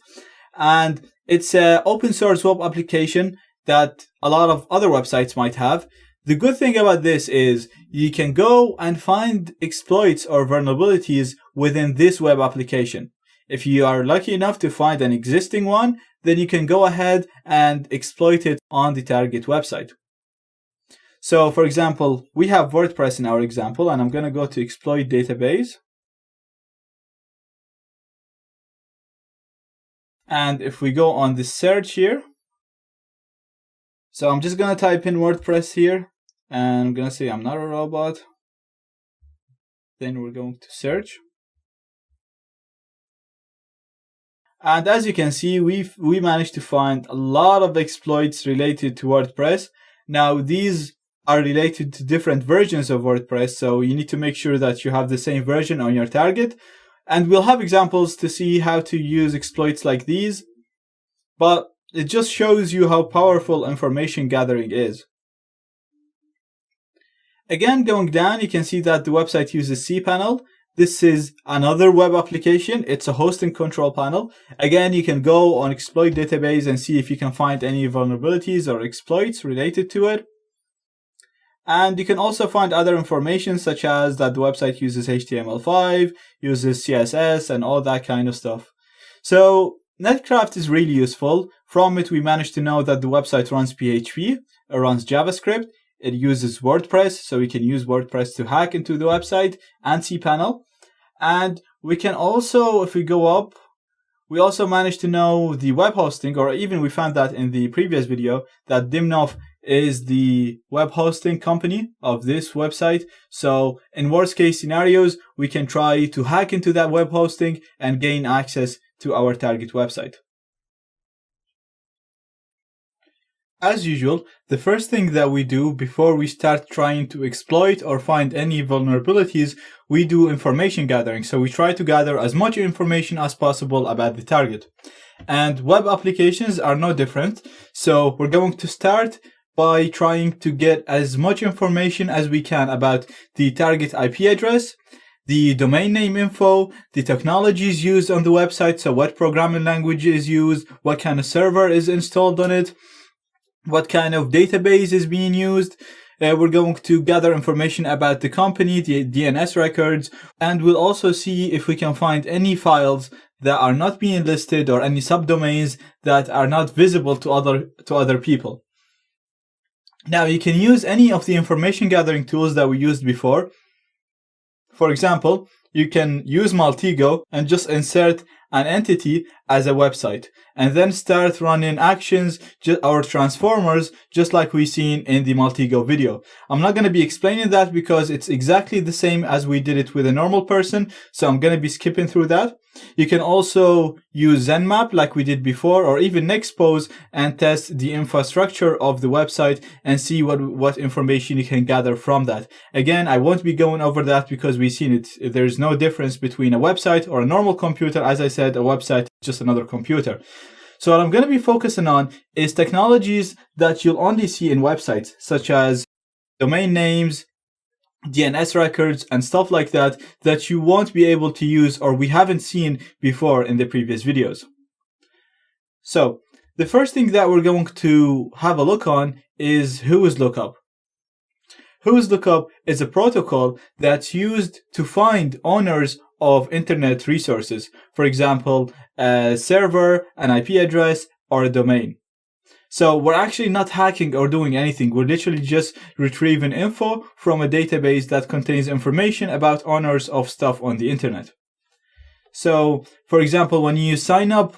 And it's an open source web application that a lot of other websites might have. The good thing about this is you can go and find exploits or vulnerabilities within this web application. If you are lucky enough to find an existing one, then you can go ahead and exploit it on the target website. So for example, we have WordPress in our example, and I'm going to go to exploit database. And if we go on the search here, so I'm just going to type in WordPress here, and I'm going to say I'm not a robot. Then we're going to search. And as you can see, we managed to find a lot of exploits related to WordPress. Now, these are related to different versions of WordPress, so you need to make sure that you have the same version on your target. And we'll have examples to see how to use exploits like these, but it just shows you how powerful information gathering is. Again, going down, you can see that the website uses cPanel. This is another web application. It's a hosting control panel. Again, you can go on exploit database and see if you can find any vulnerabilities or exploits related to it. And you can also find other information such as that the website uses HTML5, uses CSS, and all that kind of stuff. So Netcraft is really useful. From it, we managed to know that the website runs PHP, it runs JavaScript, it uses WordPress, so we can use WordPress to hack into the website, and cPanel. And we can also, if we go up, we also managed to know the web hosting, or even we found that in the previous video, that Dimnov is the web hosting company of this website. So in worst case scenarios, we can try to hack into that web hosting and gain access to our target website. As usual, the first thing that we do before we start trying to exploit or find any vulnerabilities, we do information gathering. So we try to gather as much information as possible about the target. And web applications are no different. So we're going to start by trying to get as much information as we can about the target IP address, the domain name info, the technologies used on the website, so what programming language is used, what kind of server is installed on it, what kind of database is being used. We're going to gather information about the company, the DNS records, and we'll also see if we can find any files that are not being listed or any subdomains that are not visible to other people. Now, you can use any of the information gathering tools that we used before. For example, you can use Maltego and just insert an entity as a website and then start running actions or transformers just like we've seen in the Maltego video. I'm not going to be explaining that because it's exactly the same as we did it with a normal person, so I'm going to be skipping through that. You can also use ZenMap like we did before, or even Nexpose, and test the infrastructure of the website and see what information you can gather from that. Again, I won't be going over that because we've seen it. There's no difference between a website or a normal computer. As I said, a website is just another computer. So what I'm going to be focusing on is technologies that you'll only see in websites, such as domain names, DNS records, and stuff like that, that you won't be able to use or we haven't seen before in the previous videos. So the first thing that we're going to have a look on is WhoisLookup. WhoisLookup is a protocol that's used to find owners of internet resources. For example, a server, an IP address, or a domain. So we're actually not hacking or doing anything. We're literally just retrieving info from a database that contains information about owners of stuff on the internet. So, for example, when you sign up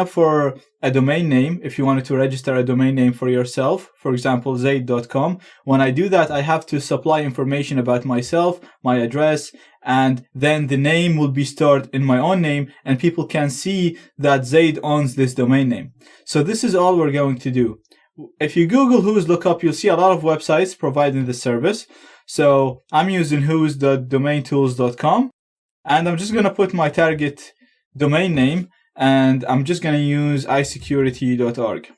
for a domain name, if you wanted to register a domain name for yourself, for example, zaid.com, when I do that, I have to supply information about myself, my address, and then the name will be stored in my own name, and people can see that Zaid owns this domain name. So this is all we're going to do. If you Google WhoisLookup, you'll see a lot of websites providing this service. So I'm using whos.domaintools.com, and I'm just going to put my target domain name, and I'm just going to use isecurity.org.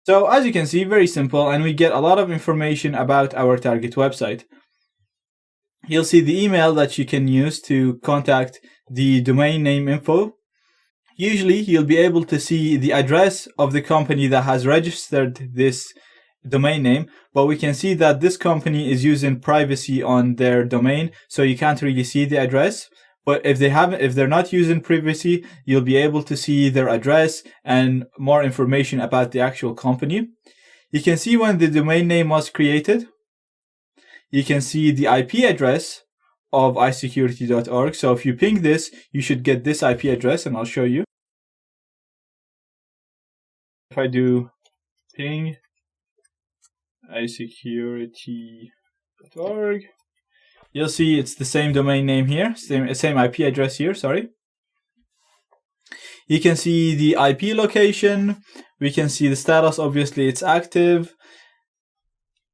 So as you can see, very simple, and we get a lot of information about our target website. you'll see the email that you can use to contact the domain name info. Usually you'll be able to see the address of the company that has registered this domain name, but we can see that this company is using privacy on their domain, so you can't really see the address. But if they're not using privacy, you'll be able to see their address and more information about the actual company. You can see when the domain name was created. You can see the IP address of isecurity.org. So if you ping this, you should get this IP address, and I'll show you. If I do ping isecurity.org, you'll see it's the same domain name here, same IP address here, sorry. You can see the IP location. We can see the status, obviously it's active.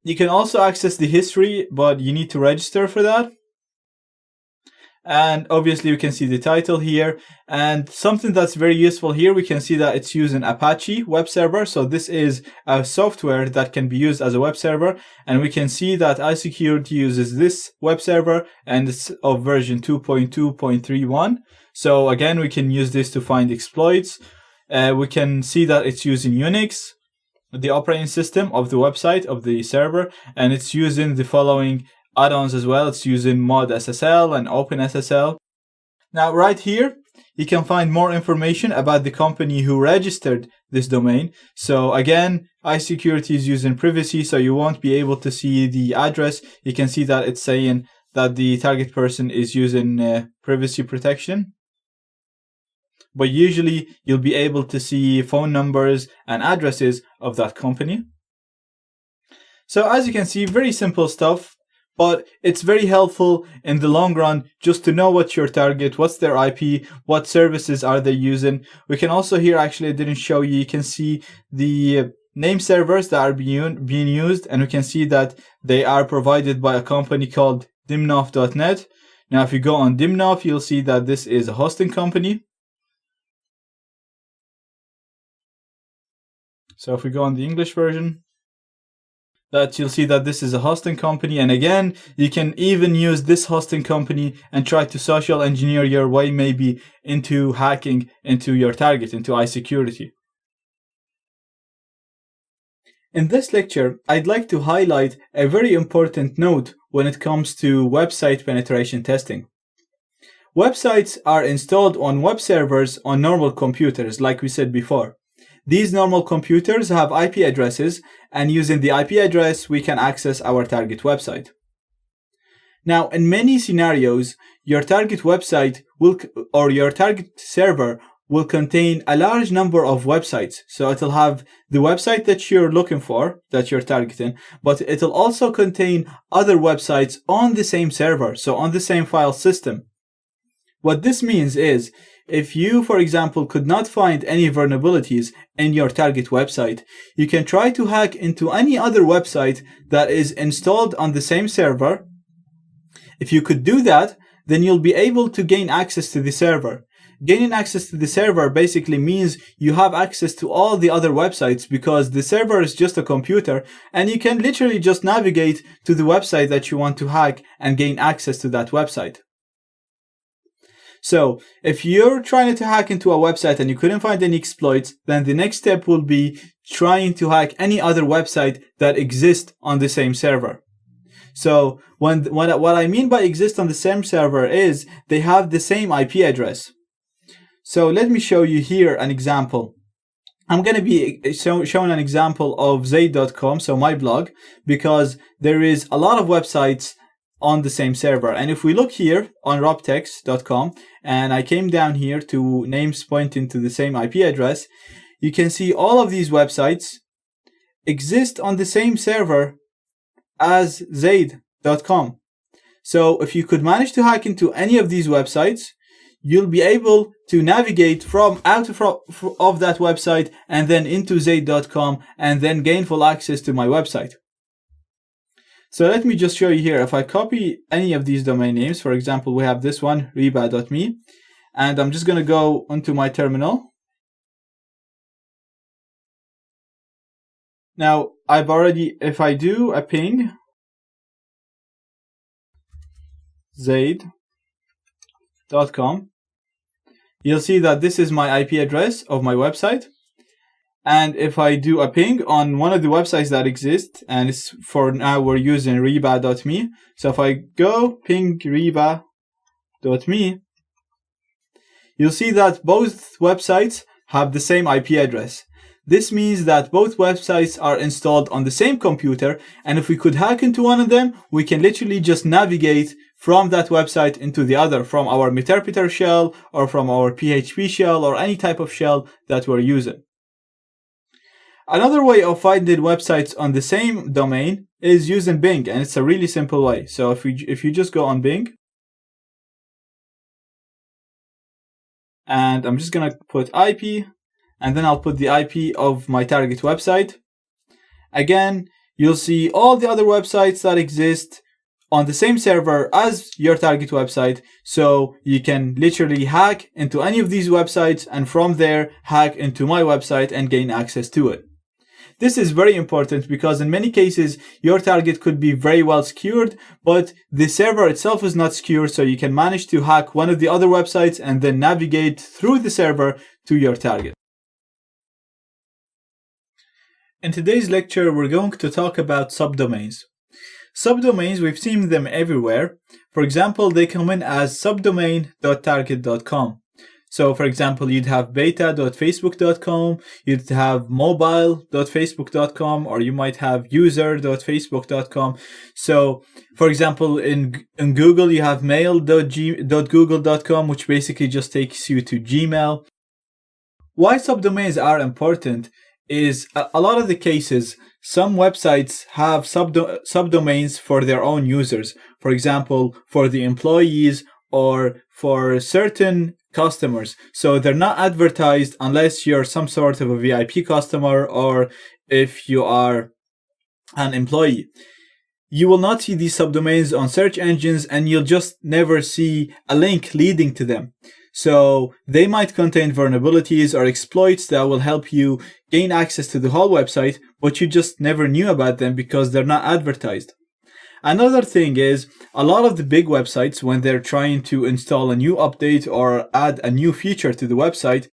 You can also access the history, but you need to register for that. And obviously we can see the title here, and something that's very useful here, we can see that it's using Apache web server. So this is a software that can be used as a web server, and we can see that iSecurity uses this web server and it's of version 2.2.31. So again, we can use this to find exploits. We can see that it's using Unix, the operating system of the website of the server, and it's using the following add-ons as well. It's using ModSSL and OpenSSL. Now right here, you can find more information about the company who registered this domain. So again, iSecurity is using privacy, so you won't be able to see the address. You can see that it's saying that the target person is using privacy protection. But usually you'll be able to see phone numbers and addresses of that company. So as you can see, very simple stuff, but it's very helpful in the long run just to know what's your target, what's their IP, what services are they using. We can also here, actually I didn't show you, you can see the name servers that are being used, and we can see that they are provided by a company called Dimnov.net. Now if you go on Dimnov, you'll see that this is a hosting company. So if we go on the English version, that you'll see that this is a hosting company. And again, you can even use this hosting company and try to social engineer your way maybe into hacking into your target, into iSecurity. In this lecture, I'd like to highlight a very important note when it comes to website penetration testing. Websites are installed on web servers on normal computers, like we said before. These normal computers have IP addresses, and using the IP address, we can access our target website. Now, in many scenarios, your target website or your target server will contain a large number of websites. So it'll have the website that you're looking for, that you're targeting, but it'll also contain other websites on the same server, so on the same file system. What this means is, if you, for example, could not find any vulnerabilities in your target website, you can try to hack into any other website that is installed on the same server. If you could do that, then you'll be able to gain access to the server. Gaining access to the server basically means you have access to all the other websites, because the server is just a computer, and you can literally just navigate to the website that you want to hack and gain access to that website. So if you're trying to hack into a website and you couldn't find any exploits, then the next step will be trying to hack any other website that exists on the same server. So what I mean by exist on the same server is they have the same IP address. So let me show you here an example. I'm going to be showing an example of Zaid.com, so my blog, because there is a lot of websites on the same server. And if we look here on robtex.com, and I came down here to names pointing to the same IP address, you can see all of these websites exist on the same server as Zaid.com. So if you could manage to hack into any of these websites, you'll be able to navigate out of that website and then into Zaid.com and then gain full access to my website. So let me just show you here. If I copy any of these domain names, for example, we have this one, reba.me, and I'm just going to go onto my terminal. Now, if I do a ping, zaid.com. You'll see that this is my IP address of my website. And if I do a ping on one of the websites that exist, and it's for now we're using reba.me. So if I go ping reba.me, you'll see that both websites have the same IP address. This means that both websites are installed on the same computer, and if we could hack into one of them, we can literally just navigate from that website into the other, from our Meterpreter shell or from our PHP shell or any type of shell that we're using. Another way of finding websites on the same domain is using Bing, and it's a really simple way. So if you just go on Bing, and I'm just gonna put IP, and then I'll put the IP of my target website. Again, you'll see all the other websites that exist on the same server as your target website, so you can literally hack into any of these websites and from there hack into my website and gain access to it. This is very important because in many cases your target could be very well secured, but the server itself is not secure, so you can manage to hack one of the other websites and then navigate through the server to your target. In today's lecture, we're going to talk about subdomains. Subdomains, we've seen them everywhere. For example, they come in as subdomain.target.com. So for example, you'd have beta.facebook.com, you'd have mobile.facebook.com, or you might have user.facebook.com. So for example, in Google, you have mail.google.com, which basically just takes you to Gmail. Why subdomains are important is a lot of the cases, some websites have subdomains for their own users. For example, for the employees or for certain customers. So they're not advertised unless you're some sort of a VIP customer or if you are an employee. You will not see these subdomains on search engines and you'll just never see a link leading to them. So they might contain vulnerabilities or exploits that will help you gain access to the whole website, but you just never knew about them because they're not advertised. Another thing is, a lot of the big websites, when they're trying to install a new update or add a new feature to the website,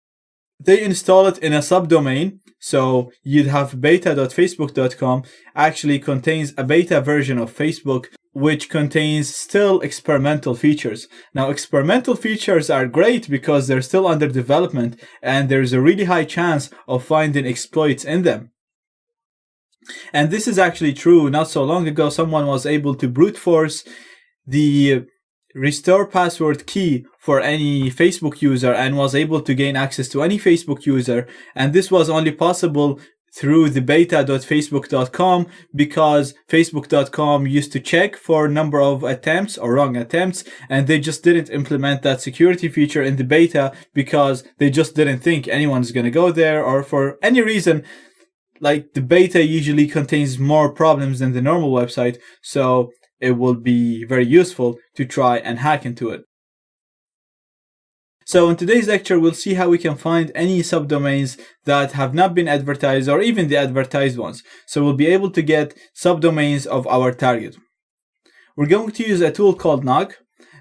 they install it in a subdomain. So you'd have beta.facebook.com actually contains a beta version of Facebook, which contains still experimental features. Now, experimental features are great because they're still under development and there's a really high chance of finding exploits in them. And this is actually true. Not so long ago, someone was able to brute force the restore password key for any Facebook user and was able to gain access to any Facebook user. And this was only possible through the beta.facebook.com because facebook.com used to check for a number of attempts or wrong attempts, and they just didn't implement that security feature in the beta because they just didn't think anyone's going to go there, or for any reason. Like, the beta usually contains more problems than the normal website, so it will be very useful to try and hack into it. So in today's lecture, we'll see how we can find any subdomains that have not been advertised or even the advertised ones. So we'll be able to get subdomains of our target. We're going to use a tool called Nog.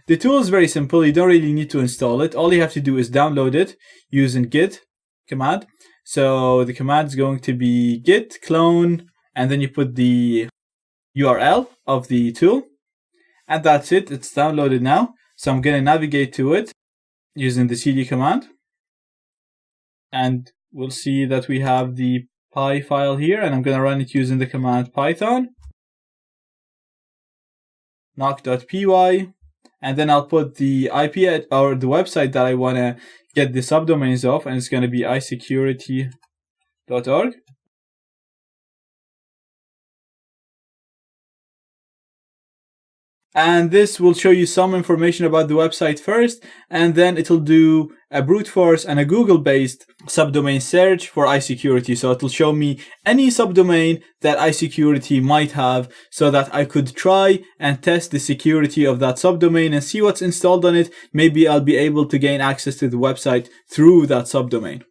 The tool is very simple. You don't really need to install it. All you have to do is download it using git command. So the command is going to be git clone, and then you put the URL of the tool, and that's it. It's downloaded now. So I'm going to navigate to it using the cd command, and we'll see that we have the py file here, and I'm going to run it using the command python nog.py, and then I'll put the IP or the website that I want to get the subdomains of, and it's going to be isecurity.org. And this will show you some information about the website first, and then it'll do a brute force and a Google-based subdomain search for iSecurity. So it'll show me any subdomain that iSecurity might have so that I could try and test the security of that subdomain and see what's installed on it. Maybe I'll be able to gain access to the website through that subdomain.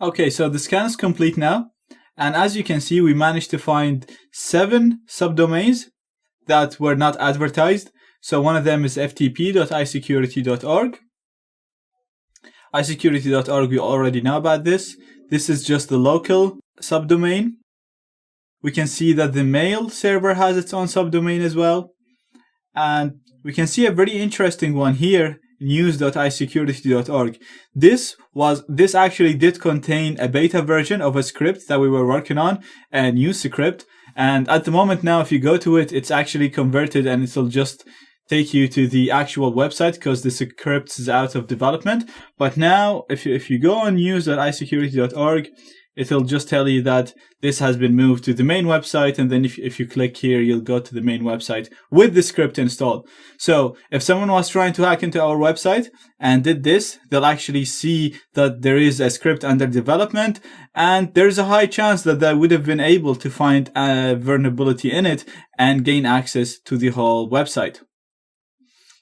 Okay, so the scan is complete now. And as you can see, we managed to find 7 subdomains that were not advertised. So one of them is ftp.isecurity.org. isecurity.org, we already know about this. This is just the local subdomain. We can see that the mail server has its own subdomain as well. And we can see a very interesting one here, news.isecurity.org. This actually did contain a beta version of a script that we were working on, a news script. And at the moment now, if you go to it, it's actually converted and it'll just take you to the actual website because the script is out of development. But now, if you go on news.isecurity.org, it'll just tell you that this has been moved to the main website. And then if you click here, you'll go to the main website with the script installed. So if someone was trying to hack into our website and did this, they'll actually see that there is a script under development. And there's a high chance that they would have been able to find a vulnerability in it and gain access to the whole website.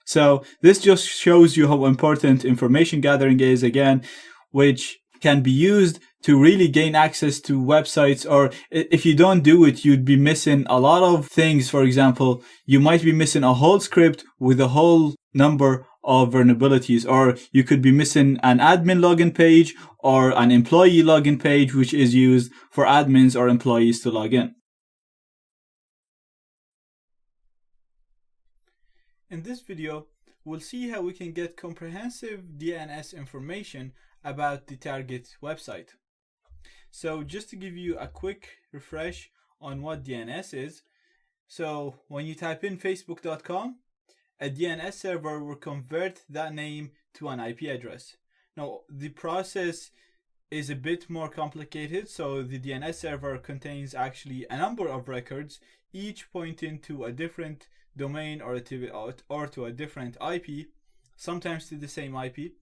So this just shows you how important information gathering is, again, which can be used to really gain access to websites. Or if you don't do it, you'd be missing a lot of things. For example, you might be missing a whole script with a whole number of vulnerabilities, or you could be missing an admin login page or an employee login page, which is used for admins or employees to log in. In this video, we'll see how we can get comprehensive DNS information about the target website. So just to give you a quick refresh on what DNS is. So when you type in facebook.com, a DNS server will convert that name to an IP address. Now, the process is a bit more complicated. So the DNS server contains actually a number of records, each pointing to a different domain or to a different IP, sometimes to the same IP.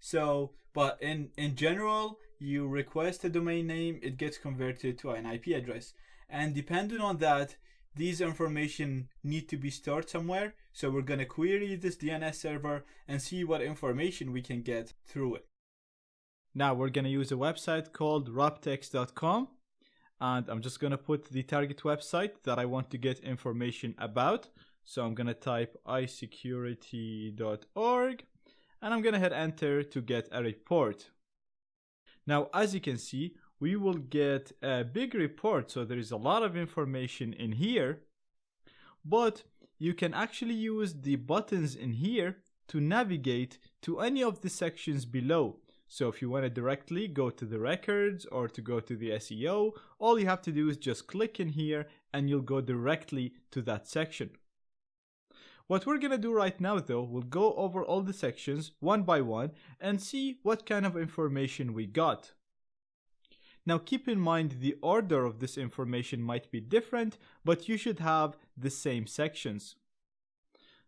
So, but in general, you request a domain name, it gets converted to an IP address. And depending on that, these information need to be stored somewhere. So we're going to query this DNS server and see what information we can get through it. Now we're going to use a website called raptex.com. And I'm just going to put the target website that I want to get information about. So I'm going to type isecurity.org. And I'm going to hit enter to get a report. Now, as you can see, we will get a big report. So there is a lot of information in here, but you can actually use the buttons in here to navigate to any of the sections below. So if you want to directly go to the records or to go to the SEO, all you have to do is just click in here and you'll go directly to that section. What we're going to do right now, though, we'll go over all the sections one by one and see what kind of information we got. Now, keep in mind the order of this information might be different, but you should have the same sections.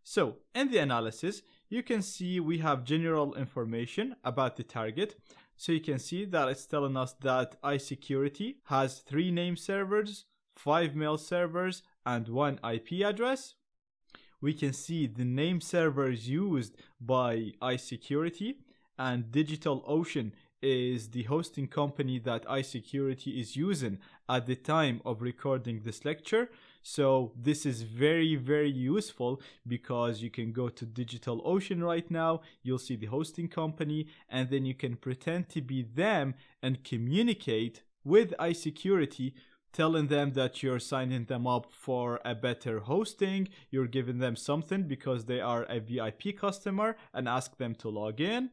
So, in the analysis, you can see we have general information about the target. So you can see that it's telling us that iSecurity has 3 name servers, 5 mail servers, and 1 IP address. We can see the name servers used by iSecurity, and DigitalOcean is the hosting company that iSecurity is using at the time of recording this lecture. So this is very, very useful because you can go to DigitalOcean right now, you'll see the hosting company, and then you can pretend to be them and communicate with iSecurity, telling them that you're signing them up for a better hosting, you're giving them something because they are a VIP customer, and ask them to log in.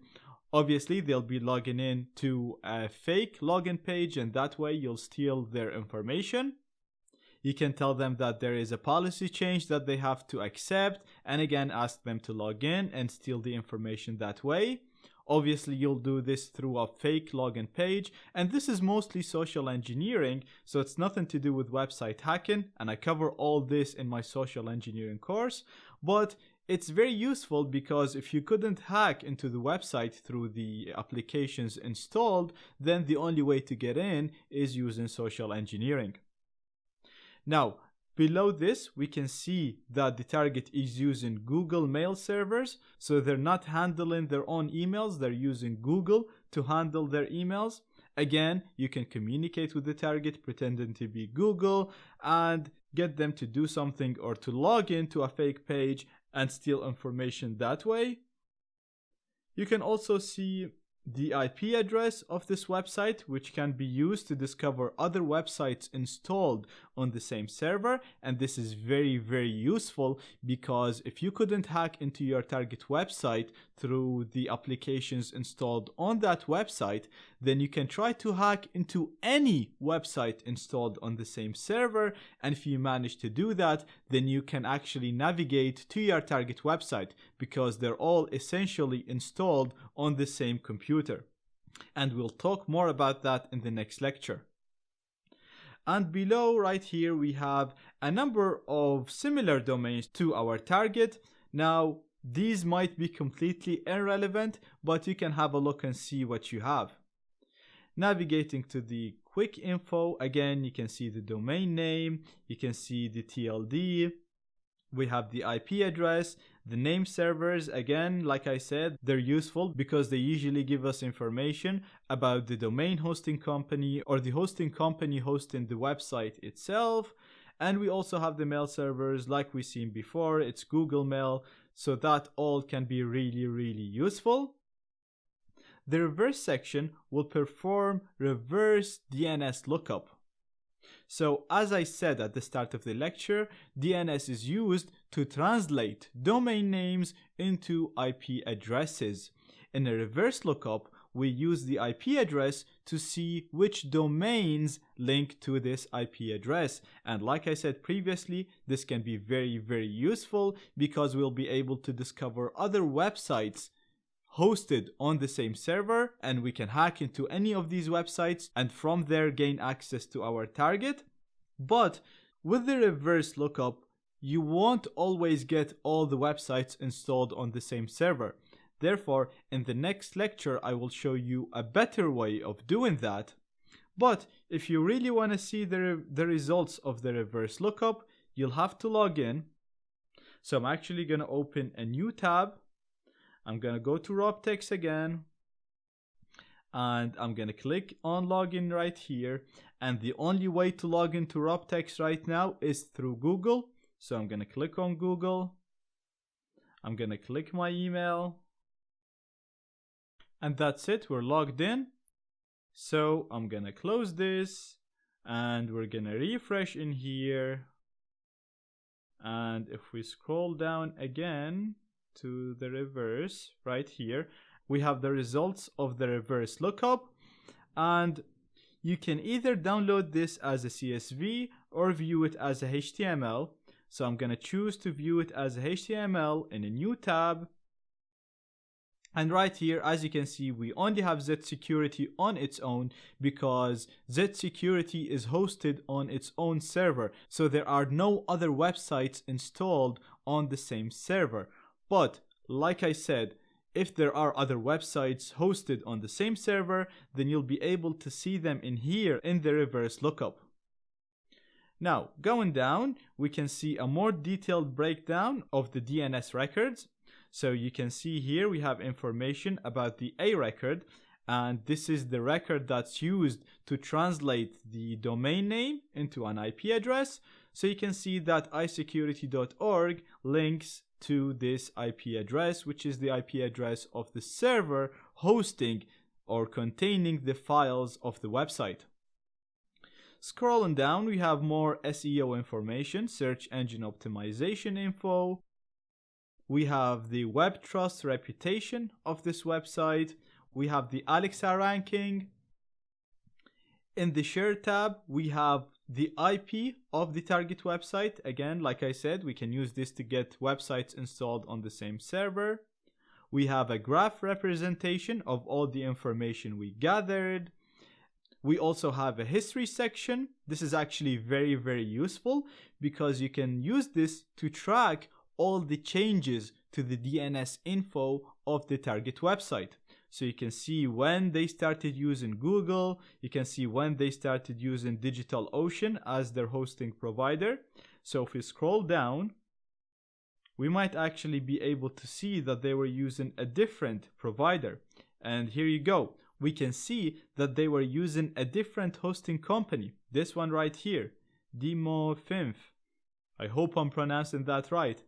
Obviously, they'll be logging in to a fake login page, and that way you'll steal their information. You can tell them that there is a policy change that they have to accept, and again, ask them to log in and steal the information that way. Obviously, you'll do this through a fake login page, and this is mostly social engineering, so it's nothing to do with website hacking, and I cover all this in my social engineering course, but it's very useful because if you couldn't hack into the website through the applications installed, then the only way to get in is using social engineering. Now, below this, we can see that the target is using Google Mail servers. So they're not handling their own emails. They're using Google to handle their emails. Again, you can communicate with the target pretending to be Google and get them to do something or to log into a fake page and steal information that way. You can also see the IP address of this website, which can be used to discover other websites installed on the same server. And this is very, very useful, because if you couldn't hack into your target website through the applications installed on that website, then you can try to hack into any website installed on the same server. And if you manage to do that, then you can actually navigate to your target website, because they're all essentially installed on the same computer. And we'll talk more about that in the next lecture. And below right here we have a number of similar domains to our target. Now these might be completely irrelevant, but you can have a look and see what you have. Navigating to the quick info, again you can see the domain name, you can see the TLD, we have the IP address, the name servers. Again, like I said, they're useful because they usually give us information about the domain hosting company or the hosting company hosting the website itself. And we also have the mail servers like we've seen before, it's Google Mail, so that all can be really, really useful. The reverse section will perform reverse DNS lookup. So as I said at the start of the lecture, DNS is used to translate domain names into IP addresses. In a reverse lookup, we use the IP address to see which domains link to this IP address. And like I said previously, this can be very, very useful because we'll be able to discover other websites hosted on the same server, and we can hack into any of these websites and from there gain access to our target. But with the reverse lookup, you won't always get all the websites installed on the same server. Therefore, in the next lecture, I will show you a better way of doing that. But if you really want to see the results of the reverse lookup, you'll have to log in. So I'm actually going to open a new tab. I'm going to go to Roptex again, and I'm going to click on login right here. And the only way to log into Roptex right now is through Google. So I'm going to click on Google. I'm going to click my email. And that's it, we're logged in. So I'm going to close this and we're going to refresh in here. And if we scroll down again to the reverse right here, we have the results of the reverse lookup, and you can either download this as a CSV or view it as a HTML. So I'm going to choose to view it as a HTML in a new tab. And right here, as you can see, we only have Z-Security on its own because Z-Security is hosted on its own server. So there are no other websites installed on the same server. But like I said, if there are other websites hosted on the same server, then you'll be able to see them in here in the reverse lookup. Now, going down, we can see a more detailed breakdown of the DNS records. So you can see here we have information about the A record, and this is the record that's used to translate the domain name into an IP address. So you can see that isecurity.org links to this IP address, which is the IP address of the server hosting or containing the files of the website. Scrolling down, we have more SEO information, search engine optimization info. We have the web trust reputation of this website. We have the Alexa ranking. In the share tab, we have the IP of the target website. Again, like I said, we can use this to get websites installed on the same server. We have a graph representation of all the information we gathered. We also have a history section. This is actually very, very useful because you can use this to track all the changes to the DNS info of the target website. So you can see when they started using Google, you can see when they started using DigitalOcean as their hosting provider. So if we scroll down, we might actually be able to see that they were using a different provider. And here you go. We can see that they were using a different hosting company. This one right here, Demo5. I hope I'm pronouncing that right.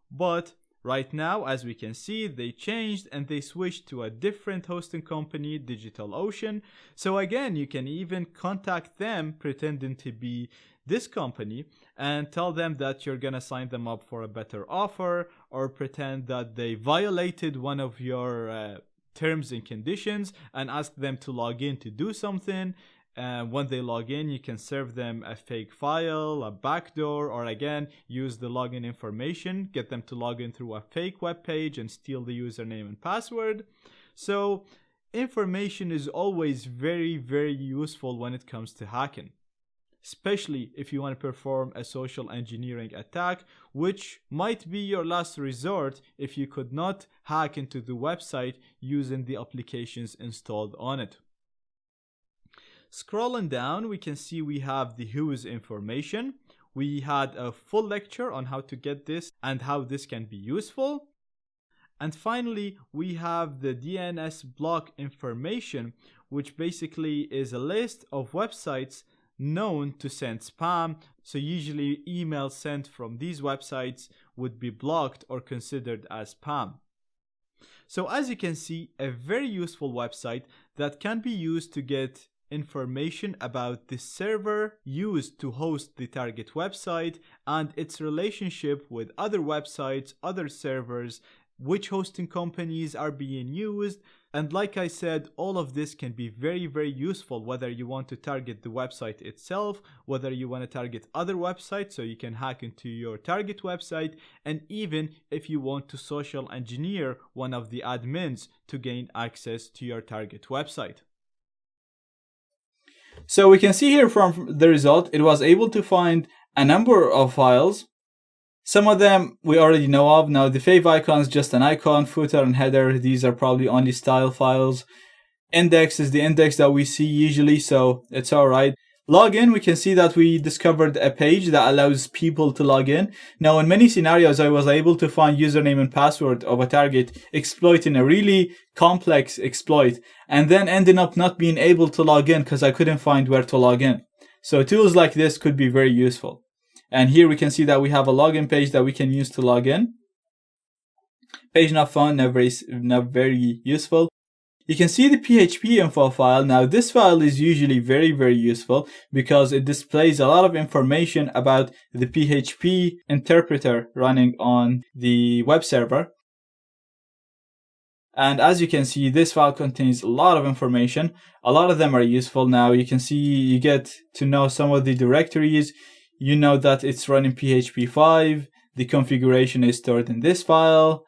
But Right now, as we can see, they changed and they switched to a different hosting company, DigitalOcean. So again, you can even contact them pretending to be this company and tell them that you're gonna sign them up for a better offer, or pretend that they violated one of your terms and conditions and ask them to log in to do something. When they log in, you can serve them a fake file, a backdoor, or again, use the login information, get them to log in through a fake web page and steal the username and password. So information is always very, very useful when it comes to hacking, especially if you want to perform a social engineering attack, which might be your last resort if you could not hack into the website using the applications installed on it. Scrolling down, we can see we have the WHOIS information. We had a full lecture on how to get this and how this can be useful. And finally, we have the DNS block information, which basically is a list of websites known to send spam. So usually emails sent from these websites would be blocked or considered as spam. So as you can see, a very useful website that can be used to get information about the server used to host the target website and its relationship with other websites, other servers, which hosting companies are being used. And like I said, all of this can be very, very useful, whether you want to target the website itself, whether you want to target other websites so you can hack into your target website, and even if you want to social engineer one of the admins to gain access to your target website. So we can see here from the result, it was able to find a number of files. Some of them we already know of. Now the fav icon is just an icon, footer and header, these are probably only style files. Index is the index that we see usually, so it's alright. Login, we can see that we discovered a page that allows people to log in. Now in many scenarios, I was able to find username and password of a target exploiting a really complex exploit, and then ending up not being able to log in because I couldn't find where to log in. So tools like this could be very useful. And here we can see that we have a login page that we can use to log in. Page not found, not very useful. You can see the PHP info file. Now this file is usually very, very useful because it displays a lot of information about the PHP interpreter running on the web server. And as you can see, this file contains a lot of information. A lot of them are useful. Now you can see, you get to know some of the directories. You know that it's running PHP 5. The configuration is stored in this file.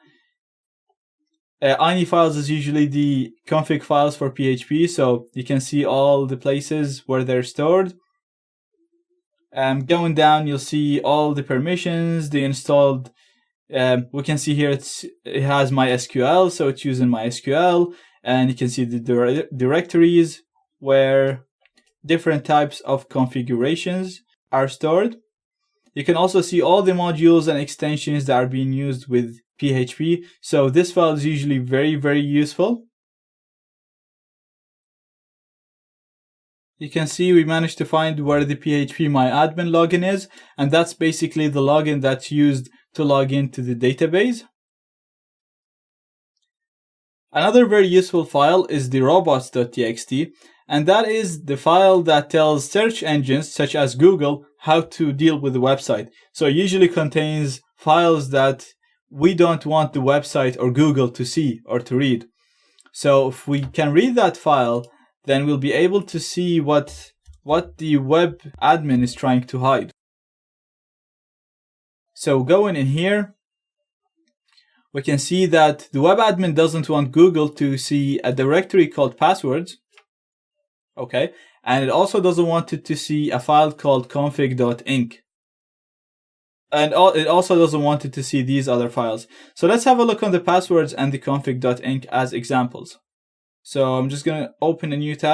ini files is usually the config files for PHP, so you can see all the places where they're stored. Going down, you'll see all the permissions, the installed. We can see here it has MySQL, so it's using MySQL, and you can see the directories where different types of configurations are stored. You can also see all the modules and extensions that are being used with PHP. So this file is usually very, very useful. You can see we managed to find where the phpMyAdmin login is, and that's basically the login that's used to log into the database. Another very useful file is the robots.txt, and that is the file that tells search engines such as Google how to deal with the website. So it usually contains files that we don't want the website or Google to see or to read. So if we can read that file, then we'll be able to see what the web admin is trying to hide. So going in here, we can see that the web admin doesn't want Google to see a directory called passwords. Okay, and it also doesn't want it to see a file called config.inc. And it also doesn't want it to see these other files. So let's have a look on the passwords and the config.inc as examples. So I'm just going to open a new tab.